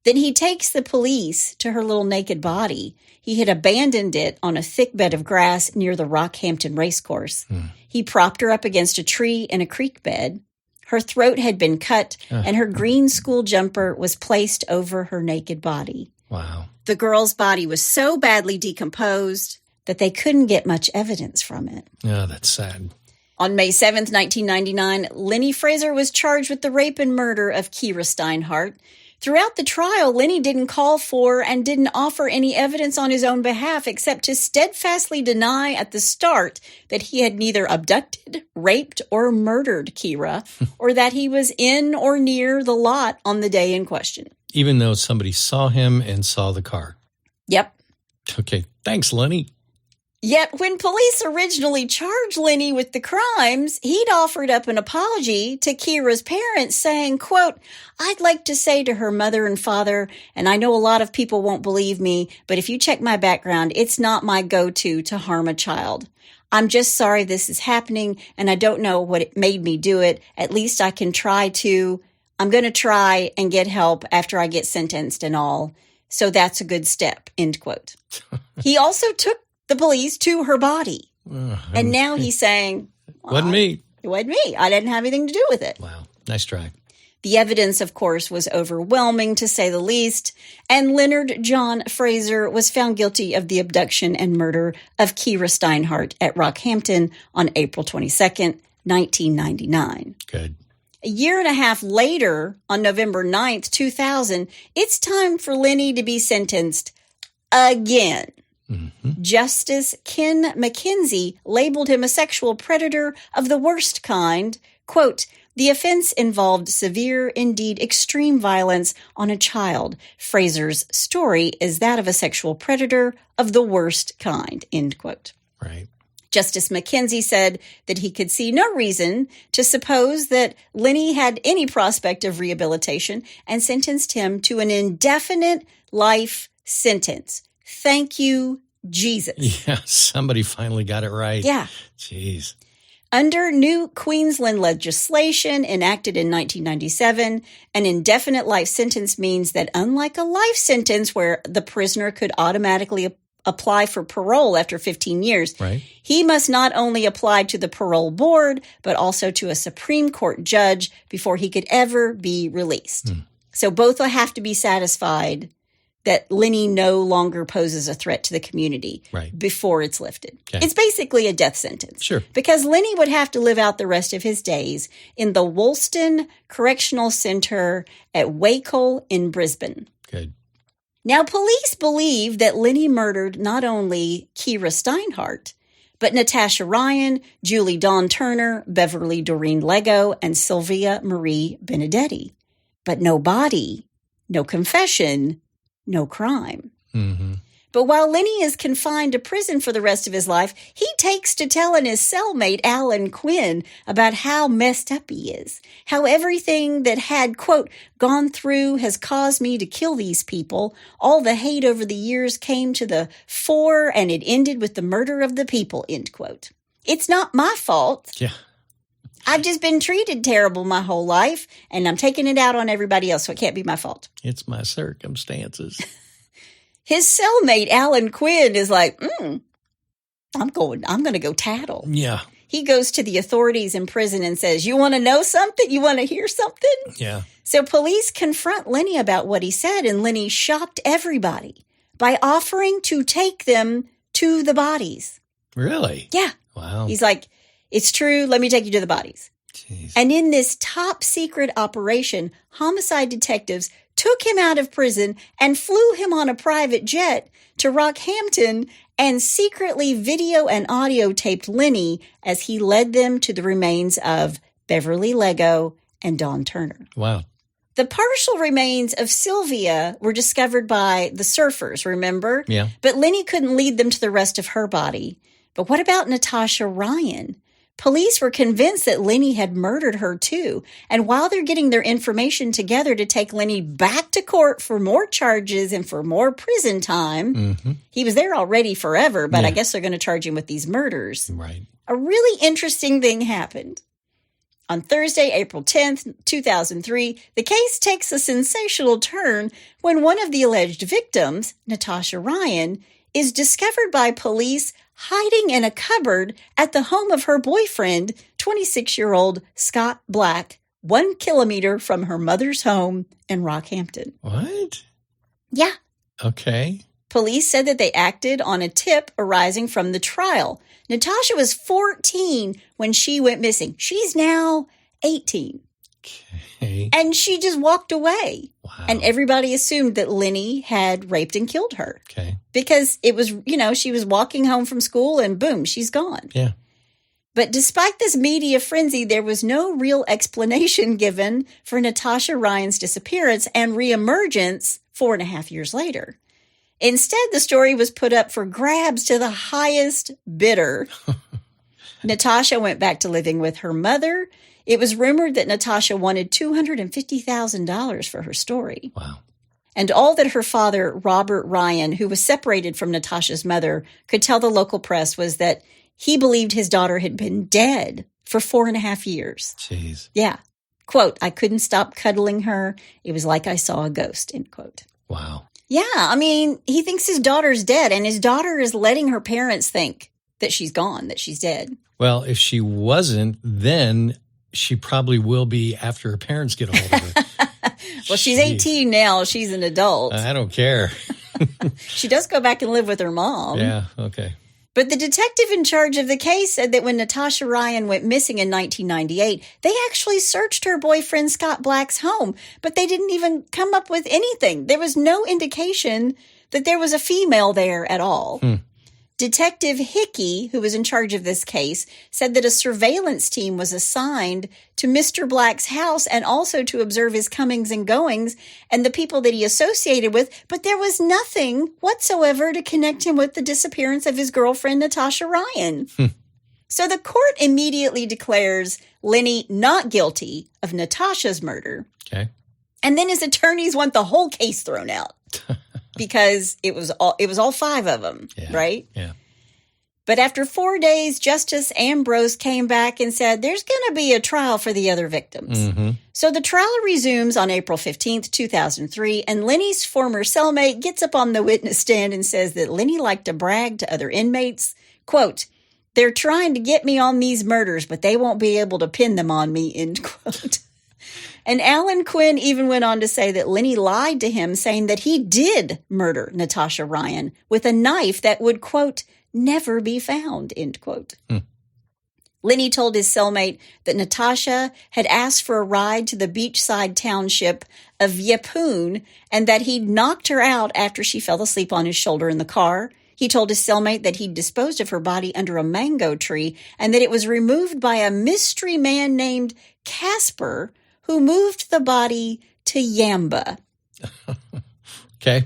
Then he takes the police to her little naked body. He had abandoned it on a thick bed of grass near the Rockhampton racecourse. He propped her up against a tree in a creek bed. Her throat had been cut, and her green school jumper was placed over her naked body. Wow. The girl's body was so badly decomposed that they couldn't get much evidence from it. Oh, that's sad. On May 7th, 1999, Lenny Fraser was charged with the rape and murder of Kira Steinhardt. Throughout the trial, Lenny didn't call for and didn't offer any evidence on his own behalf except to steadfastly deny at the start that he had neither abducted, raped, or murdered Kira, or that he was in or near the lot on the day in question. Even though somebody saw him and saw the car. Yep. Okay, thanks, Lenny. Yet when police originally charged Lenny with the crimes, he'd offered up an apology to Kira's parents saying, quote, "I'd like to say to her mother and father, and I know a lot of people won't believe me, but if you check my background, it's not my go-to to harm a child. I'm just sorry this is happening, and I don't know what it made me do it. At least I can try to. I'm going to try and get help after I get sentenced and all. So that's a good step," end quote. He also took the police to her body. And now he's saying, wasn't me. It wasn't me. I didn't have anything to do with it. Wow. Nice try. The evidence, of course, was overwhelming, to say the least, and Leonard John Fraser was found guilty of the abduction and murder of Kira Steinhardt at Rockhampton on April 22nd, 1999. Good. A year and a half later, on November 9th, 2000, it's time for Lenny to be sentenced again. Mm-hmm. Justice Ken McKenzie labeled him a sexual predator of the worst kind. Quote, "The offense involved severe, indeed extreme violence on a child. Fraser's story is that of a sexual predator of the worst kind," end quote. Right. Justice McKenzie said that he could see no reason to suppose that Lenny had any prospect of rehabilitation and sentenced him to an indefinite life sentence. Thank you, Jesus. Yeah, somebody finally got it right. Yeah. Jeez. Under new Queensland legislation enacted in 1997, an indefinite life sentence means that unlike a life sentence where the prisoner could automatically apply for parole after 15 years, right, he must not only apply to the parole board, but also to a Supreme Court judge before he could ever be released. So both will have to be satisfied that Lenny no longer poses a threat to the community before it's lifted. Okay. It's basically a death sentence. Sure. Because Lenny would have to live out the rest of his days in the Woolston Correctional Center at Wacol in Brisbane. Good. Now, police believe that Lenny murdered not only Kira Steinhardt, but Natasha Ryan, Julie Dawn Turner, Beverly Leggo, and Sylvia Benedetti. But no body, no confession, no crime. Mm-hmm. But while Lenny is confined to prison for the rest of his life, he takes to telling his cellmate, Alan Quinn, about how messed up he is. How everything that had, quote, gone through has caused me to kill these people. All the hate over the years came to the fore, and it ended with the murder of the people, end quote. It's not my fault. Yeah. I've just been treated terrible my whole life, and I'm taking it out on everybody else, so it can't be my fault. It's my circumstances. His cellmate, Alan Quinn, is like, I'm going to go tattle. Yeah. He goes to the authorities in prison and says, you want to know something? You want to hear something? Yeah. So police confront Lenny about what he said, and Lenny shocked everybody by offering to take them to the bodies. Really? Yeah. Wow. He's like, it's true. Let me take you to the bodies. Jeez. And in this top secret operation, homicide detectives took him out of prison and flew him on a private jet to Rockhampton and secretly video and audio taped Lenny as he led them to the remains of Beverly Leggo and Dawn Turner. Wow. The partial remains of Sylvia were discovered by the surfers, remember? Yeah. But Lenny couldn't lead them to the rest of her body. But what about Natasha Ryan? Police were convinced that Lenny had murdered her too. And while they're getting their information together to take Lenny back to court for more charges and for more prison time, he was there already forever, but I guess they're going to charge him with these murders. Right. A really interesting thing happened. On Thursday, April 10th, 2003, the case takes a sensational turn when one of the alleged victims, Natasha Ryan, is discovered by police hiding in a cupboard at the home of her boyfriend, 26-year-old Scott Black, 1 kilometer from her mother's home in Rockhampton. What? Yeah. Okay. Police said that they acted on a tip arising from the trial. Natasha was 14 when she went missing. She's now 18. Okay. And she just walked away. Wow. And everybody assumed that Lenny had raped and killed her. Okay. Because it was, she was walking home from school and boom, she's gone. Yeah. But despite this media frenzy, there was no real explanation given for Natasha Ryan's disappearance and reemergence 4.5 years later. Instead, the story was put up for grabs to the highest bidder. Natasha went back to living with her mother. It was rumored that Natasha wanted $250,000 for her story. Wow. And all that her father, Robert Ryan, who was separated from Natasha's mother, could tell the local press was that he believed his daughter had been dead for 4.5 years. Jeez. Yeah. Quote, I couldn't stop cuddling her. It was like I saw a ghost, end quote. Wow. Yeah, I mean, he thinks his daughter's dead, and his daughter is letting her parents think that she's gone, that she's dead. Well, if she wasn't, then she probably will be after her parents get a hold of her. Well, she's 18 now. She's an adult. I don't care. She does go back and live with her mom. Yeah, okay. But the detective in charge of the case said that when Natasha Ryan went missing in 1998, they actually searched her boyfriend Scott Black's home, but they didn't even come up with anything. There was no indication that there was a female there at all. Detective Hickey, who was in charge of this case, said that a surveillance team was assigned to Mr. Black's house and also to observe his comings and goings and the people that he associated with, but there was nothing whatsoever to connect him with the disappearance of his girlfriend, Natasha Ryan. So the court immediately declares Lenny not guilty of Natasha's murder. Okay. And then his attorneys want the whole case thrown out. Because it was all five of them, right? Yeah. But after 4 days, Justice Ambrose came back and said, there's going to be a trial for the other victims. Mm-hmm. So the trial resumes on April 15th, 2003, and Lenny's former cellmate gets up on the witness stand and says that Lenny liked to brag to other inmates, quote, they're trying to get me on these murders, but they won't be able to pin them on me, end quote. And Alan Quinn even went on to say that Lenny lied to him, saying that he did murder Natasha Ryan with a knife that would, quote, never be found, end quote. Lenny told his cellmate that Natasha had asked for a ride to the beachside township of Yeppoon and that he'd knocked her out after she fell asleep on his shoulder in the car. He told his cellmate that he'd disposed of her body under a mango tree and that it was removed by a mystery man named Casper, who moved the body to Yamba. Okay.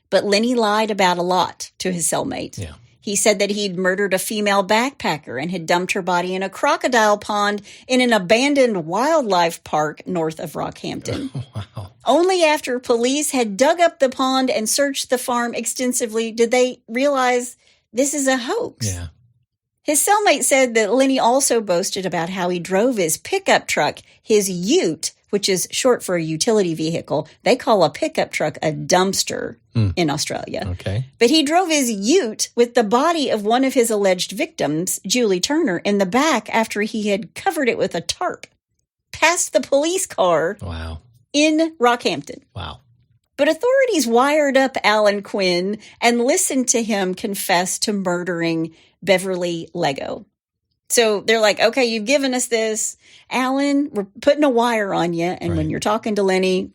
But Lenny lied about a lot to his cellmate. Yeah. He said that he'd murdered a female backpacker and had dumped her body in a crocodile pond in an abandoned wildlife park north of Rockhampton. Wow. Only after police had dug up the pond and searched the farm extensively did they realize this is a hoax. Yeah. His cellmate said that Lenny also boasted about how he drove his pickup truck, his ute, which is short for a utility vehicle. They call a pickup truck a dumpster in Australia. Okay. But he drove his ute with the body of one of his alleged victims, Julie Turner, in the back after he had covered it with a tarp, past the police car in Rockhampton. Wow. But authorities wired up Alan Quinn and listened to him confess to murdering Beverly Leggo. So they're like, okay, you've given us this. Alan, we're putting a wire on you. And when you're talking to Lenny,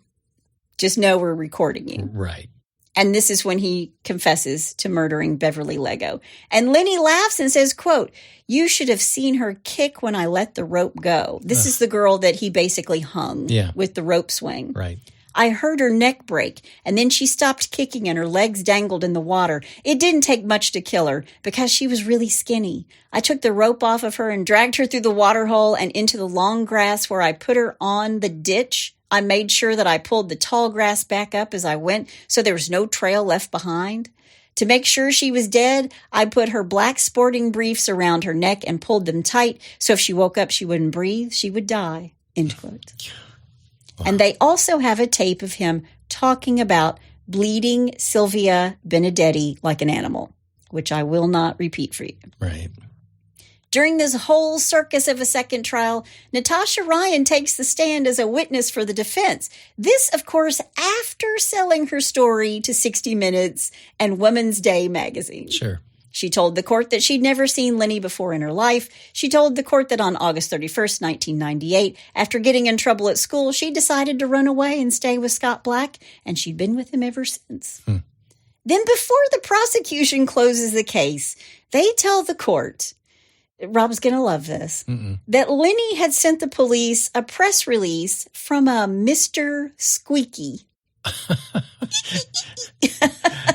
just know we're recording you. Right. And this is when he confesses to murdering Beverly Leggo. And Lenny laughs and says, quote, you should have seen her kick when I let the rope go. This is the girl that he basically hung with the rope swing. Right. I heard her neck break, and then she stopped kicking and her legs dangled in the water. It didn't take much to kill her because she was really skinny. I took the rope off of her and dragged her through the water hole and into the long grass where I put her on the ditch. I made sure that I pulled the tall grass back up as I went so there was no trail left behind. To make sure she was dead, I put her black sporting briefs around her neck and pulled them tight so if she woke up she wouldn't breathe, she would die, end quote. Wow. And they also have a tape of him talking about bleeding Sylvia Benedetti like an animal, which I will not repeat for you. Right. During this whole circus of a second trial, Natasha Ryan takes the stand as a witness for the defense. This, of course, after selling her story to 60 Minutes and Women's Day magazine. Sure. She told the court that she'd never seen Lenny before in her life. She told the court that on August 31st, 1998, after getting in trouble at school, she decided to run away and stay with Scott Black, and she'd been with him ever since. Then before the prosecution closes the case, they tell the court, Rob's going to love this, that Lenny had sent the police a press release from a Mr. Squeaky.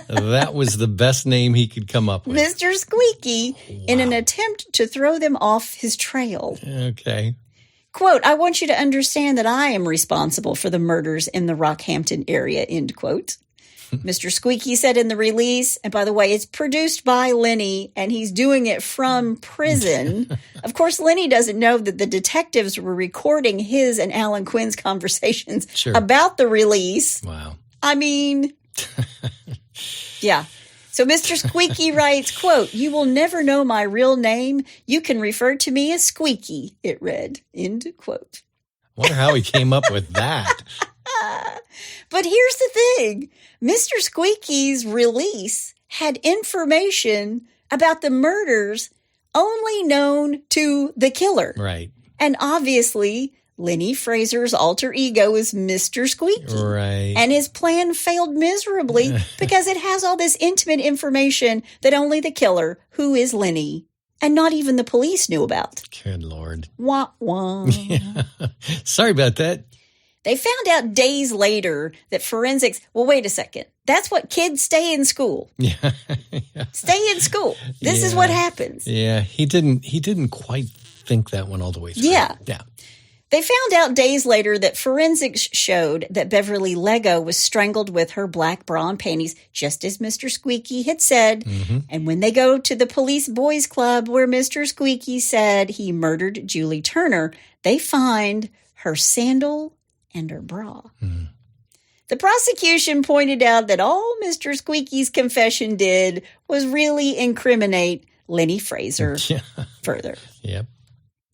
That was the best name he could come up with. Mr. Squeaky, in an attempt to throw them off his trail. Okay. Quote, I want you to understand that I am responsible for the murders in the Rockhampton area, end quote. Mr. Squeaky said in the release, and by the way, it's produced by Lenny, and he's doing it from prison. Of course, Lenny doesn't know that the detectives were recording his and Alan Quinn's conversations about the release. Wow. I mean, yeah. So Mr. Squeaky writes, quote, you will never know my real name. You can refer to me as Squeaky, it read, end quote. I wonder how he came up with that. But here's the thing. Mr. Squeaky's release had information about the murders only known to the killer. Right. And obviously, Lenny Fraser's alter ego is Mr. Squeaky. Right. And his plan failed miserably because it has all this intimate information that only the killer, who is Lenny, and not even the police knew about. Good Lord. Wah, wah. Yeah. Sorry about that. They found out days later that forensics, well, wait a second. That's what kids stay in school. Yeah. Stay in school. This is what happens. Yeah. He didn't quite think that one all the way through. Yeah. Yeah. They found out days later that forensics showed that Beverly Leggo was strangled with her black bra and panties, just as Mr. Squeaky had said. Mm-hmm. And when they go to the police boys club where Mr. Squeaky said he murdered Julie Turner, they find her sandal and her bra. Mm. The prosecution pointed out that all Mr. Squeaky's confession did was really incriminate Lenny Fraser further. Yep.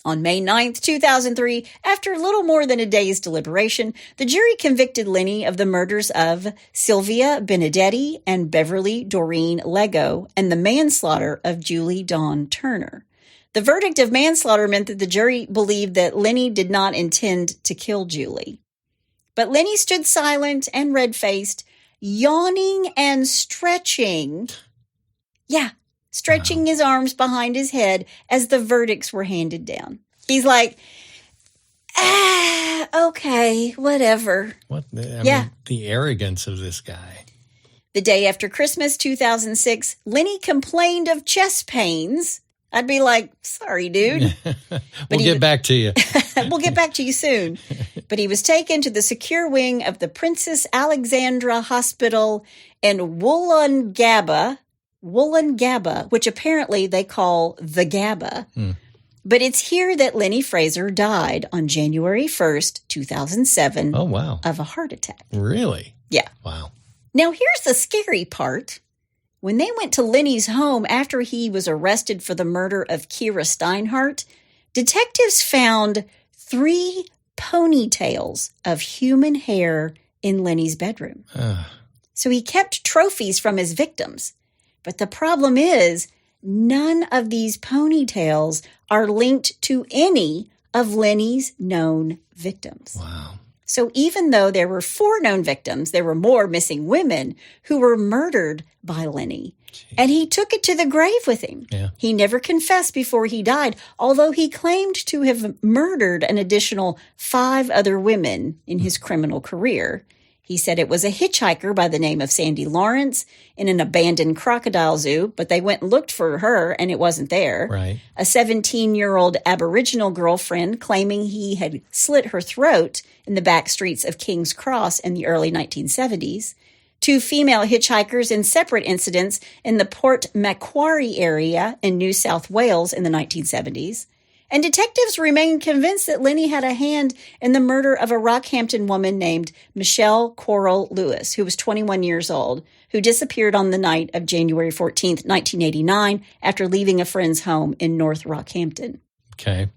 On May 9th, 2003, after little more than a day's deliberation, the jury convicted Lenny of the murders of Sylvia Benedetti and Beverly Doreen Leggo and the manslaughter of Julie Dawn Turner. The verdict of manslaughter meant that the jury believed that Lenny did not intend to kill Julie. But Lenny stood silent and red-faced, yawning and stretching. Yeah. Stretching his arms behind his head as the verdicts were handed down. He's like, okay, whatever. What? I mean, the arrogance of this guy. The day after Christmas, 2006, Lenny complained of chest pains. I'd be like, sorry, dude. We'll get back to you. We'll get back to you soon. But he was taken to the secure wing of the Princess Alexandra Hospital in Wollongabba, which apparently they call the Gabba. Mm. But it's here that Lenny Fraser died on January 1st, 2007. Oh, wow. Of a heart attack. Really? Yeah. Wow. Now, here's the scary part. When they went to Lenny's home after he was arrested for the murder of Kira Steinhardt, detectives found 3 ponytails of human hair in Lenny's bedroom. So he kept trophies from his victims. But the problem is, none of these ponytails are linked to any of Lenny's known victims. Wow. So even though there were 4 known victims, there were more missing women who were murdered by Lenny. Jeez. And he took it to the grave with him. Yeah. He never confessed before he died, although he claimed to have murdered an additional 5 other women in his criminal career. He said it was a hitchhiker by the name of Sandy Lawrence in an abandoned crocodile zoo, but they went and looked for her and it wasn't there. Right. A 17-year-old Aboriginal girlfriend claiming he had slit her throat in the back streets of King's Cross in the early 1970s. 2 female hitchhikers in separate incidents in the Port Macquarie area in New South Wales in the 1970s. And detectives remain convinced that Lenny had a hand in the murder of a Rockhampton woman named Michelle Coral Lewis, who was 21 years old, who disappeared on the night of January 14th, 1989, after leaving a friend's home in North Rockhampton. Okay.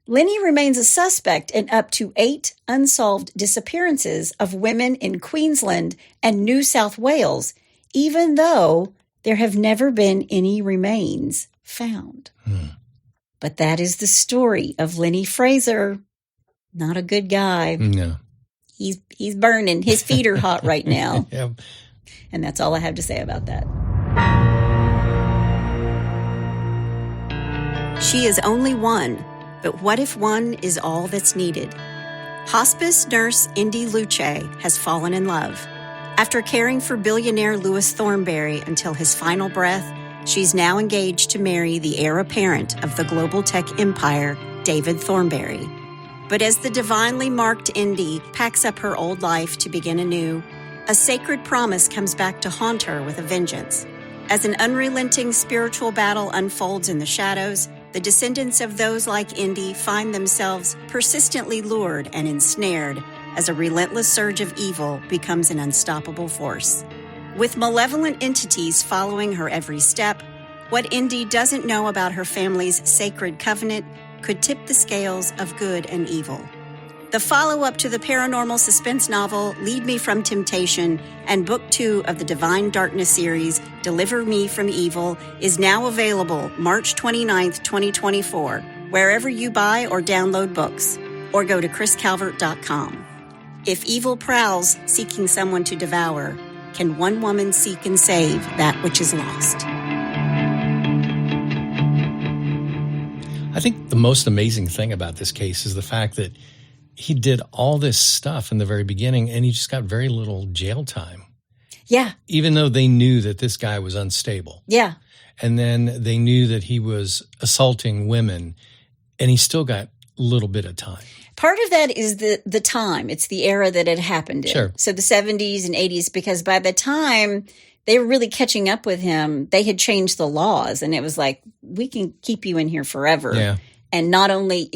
Lenny remains a suspect in up to 8 unsolved disappearances of women in Queensland and New South Wales, even though there have never been any remains found. But that is the story of Lenny Fraser. Not a good guy. No. He's burning. His feet are hot right now. Yep. And that's all I have to say about that. She is only one, but what if one is all that's needed? Hospice nurse Indy Luce has fallen in love. After caring for billionaire Louis Thornberry until his final breath, she's now engaged to marry the heir apparent of the global tech empire, David Thornberry. But as the divinely marked Indy packs up her old life to begin anew, a sacred promise comes back to haunt her with a vengeance. As an unrelenting spiritual battle unfolds in the shadows, the descendants of those like Indy find themselves persistently lured and ensnared as a relentless surge of evil becomes an unstoppable force. With malevolent entities following her every step, what Indy doesn't know about her family's sacred covenant could tip the scales of good and evil. The follow-up to the paranormal suspense novel Lead Me from Temptation and Book 2 of the Divine Darkness series, Deliver Me from Evil, is now available March 29th, 2024, wherever you buy or download books. or go to chriscalvert.com. If evil prowls seeking someone to devour, can one woman seek and save that which is lost? I think the most amazing thing about this case is the fact that he did all this stuff in the very beginning and he just got very little jail time. Yeah. Even though they knew that this guy was unstable. Yeah. And then they knew that he was assaulting women and he still got a little bit of time. Part of that is the time. It's the era that it happened in. Sure. So the 70s and 80s, because by the time they were really catching up with him, they had changed the laws and it was like, we can keep you in here forever. Yeah. And not only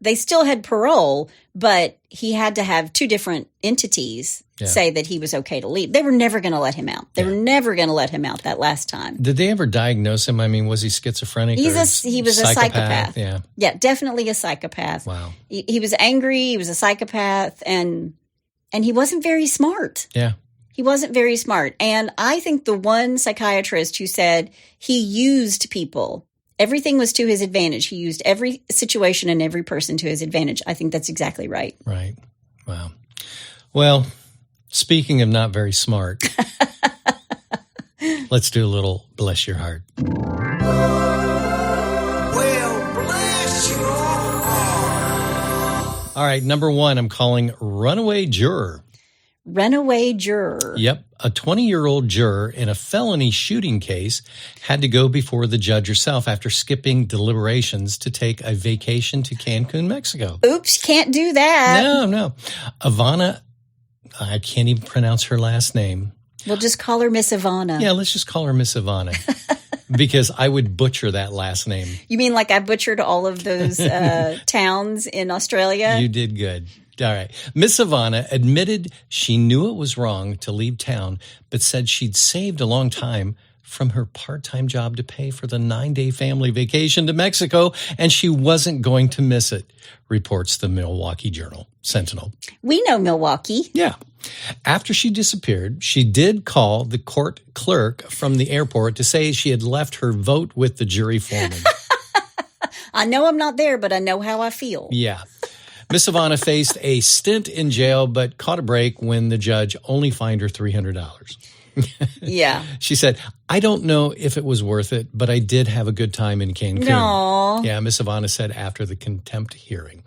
they still had parole, but he had to have two different entities say that he was okay to leave. They were never going to let him out. They were never going to let him out that last time. Did they ever diagnose him? I mean, was he schizophrenic? He was a psychopath. Yeah. Yeah, definitely a psychopath. Wow. He was angry. He was a psychopath and he wasn't very smart. Yeah. He wasn't very smart. And I think the one psychiatrist who said he used people, everything was to his advantage. He used every situation and every person to his advantage. I think that's exactly right. Right. Wow. Well, speaking of not very smart, let's do a little bless your heart. Well, bless your heart. All right. Number one, I'm calling runaway juror. Runaway juror. Yep. A 20-year-old juror in a felony shooting case had to go before the judge herself after skipping deliberations to take a vacation to Cancun, Mexico. Oops, can't do that. No. Ivana, I can't even pronounce her last name. We'll just call her Miss Ivana. Yeah, let's just call her Miss Ivana because I would butcher that last name. You mean like I butchered all of those towns in Australia? You did good. All right. Miss Ivana admitted she knew it was wrong to leave town, but said she'd saved a long time from her part-time job to pay for the 9-day family vacation to Mexico, and she wasn't going to miss it, reports the Milwaukee Sentinel. We know Milwaukee. Yeah. After she disappeared, she did call the court clerk from the airport to say she had left her vote with the jury foreman. I know I'm not there, but I know how I feel. Yeah. Miss Ivana faced a stint in jail, but caught a break when the judge only fined her $300. Yeah. She said, I don't know if it was worth it, but I did have a good time in Cancun. No. Yeah, Miss Ivana said after the contempt hearing.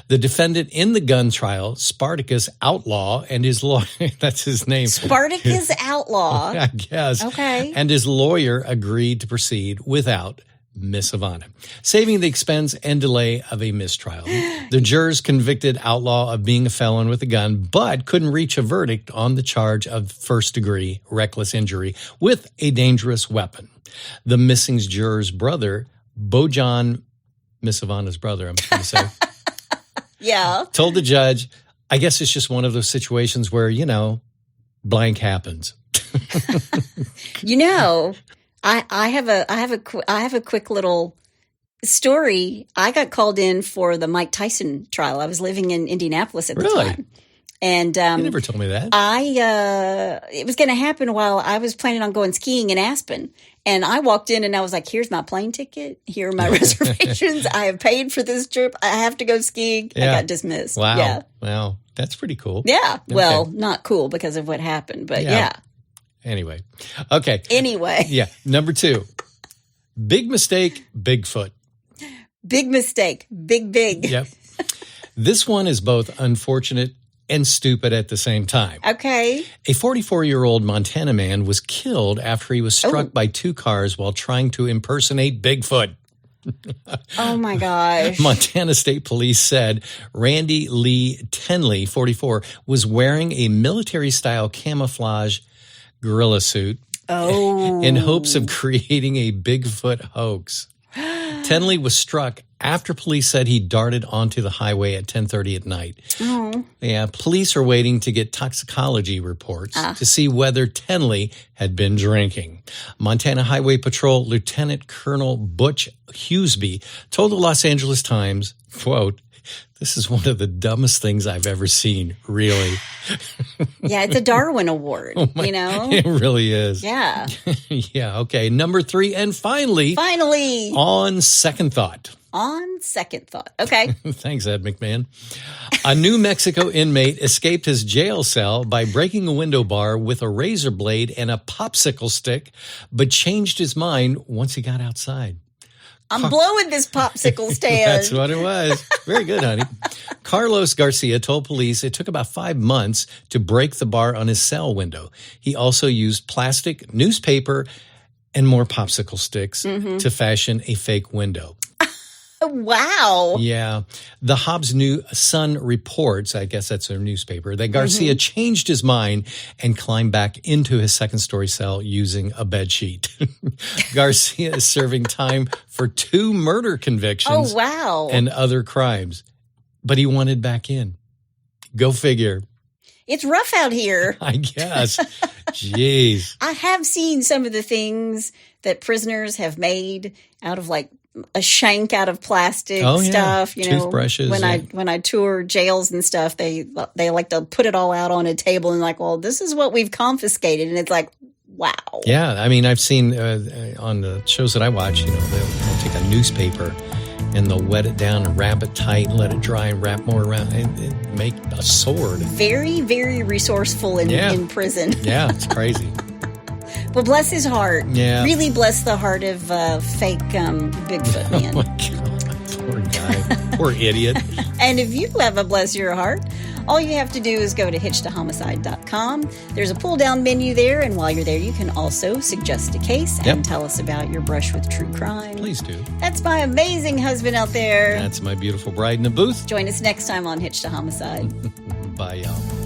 The defendant in the gun trial, Spartacus Outlaw, and his lawyer, that's his name. Spartacus Outlaw. I guess. Okay. And his lawyer agreed to proceed without Miss Ivana, saving the expense and delay of a mistrial. The jurors convicted Outlaw of being a felon with a gun, but couldn't reach a verdict on the charge of first-degree reckless injury with a dangerous weapon. The missing juror's brother, Bojan, Miss Ivana's brother, I'm going to say, Yeah. told the judge, I guess it's just one of those situations where, blank happens. I have a quick little story. I got called in for the Mike Tyson trial. I was living in Indianapolis at the time. And you never told me that. It was going to happen while I was planning on going skiing in Aspen. And I walked in and I was like, here's my plane ticket. Here are my reservations. I have paid for this trip. I have to go skiing. Yeah. I got dismissed. Wow. Yeah. Wow. That's pretty cool. Yeah. Okay. Well, not cool because of what happened, but yeah. Anyway. Okay. Anyway. Yeah. Number 2. Big mistake, Bigfoot. Big mistake. Big. Yep. This one is both unfortunate and stupid at the same time. Okay. A 44-year-old Montana man was killed after he was struck by 2 cars while trying to impersonate Bigfoot. Oh, my gosh. Montana State Police said Randy Lee Tenley, 44, was wearing a military-style camouflage gorilla suit in hopes of creating a Bigfoot hoax. Tenley was struck after police said he darted onto the highway at 10:30 at night. Oh. Yeah, police are waiting to get toxicology reports to see whether Tenley had been drinking. Montana Highway Patrol Lieutenant Colonel Butch Hughesby told the Los Angeles Times, quote, "This is one of the dumbest things I've ever seen, really." Yeah, it's a Darwin Award, It really is. Yeah. Yeah, okay. Number 3, and finally, Finally. on second thought, On second thought. Okay. Thanks, Ed McMahon. A New Mexico inmate escaped his jail cell by breaking a window bar with a razor blade and a popsicle stick, but changed his mind once he got outside. I'm blowing this popsicle stand. That's what it was. Very good, honey. Carlos Garcia told police it took about 5 months to break the bar on his cell window. He also used plastic, newspaper, and more popsicle sticks to fashion a fake window. Wow. Yeah. The Hobbs Sun reports, I guess that's their newspaper, that Garcia changed his mind and climbed back into his second-story cell using a bedsheet. Garcia is serving time for 2 murder convictions and other crimes. But he wanted back in. Go figure. It's rough out here. I guess. Jeez. I have seen some of the things that prisoners have made out of like a shank out of plastic stuff, you know, toothbrushes. When I tour jails and stuff, they like to put it all out on a table and like, well, this is what we've confiscated. And it's like, wow. Yeah. I mean, I've seen on the shows that I watch, you know, they'll take a newspaper and they'll wet it down and wrap it tight and let it dry and wrap more around and make a sword. Very, very resourceful in prison. Yeah, it's crazy. Well, bless his heart. Yeah. Really bless the heart of fake Bigfoot man. Oh, my God. Poor guy. Poor idiot. And if you have a bless your heart, all you have to do is go to hitchtohomicide.com. There's a pull-down menu there, and while you're there, you can also suggest a case and tell us about your brush with true crime. Please do. That's my amazing husband out there. That's my beautiful bride in the booth. Join us next time on Hitch to Homicide. Bye, y'all.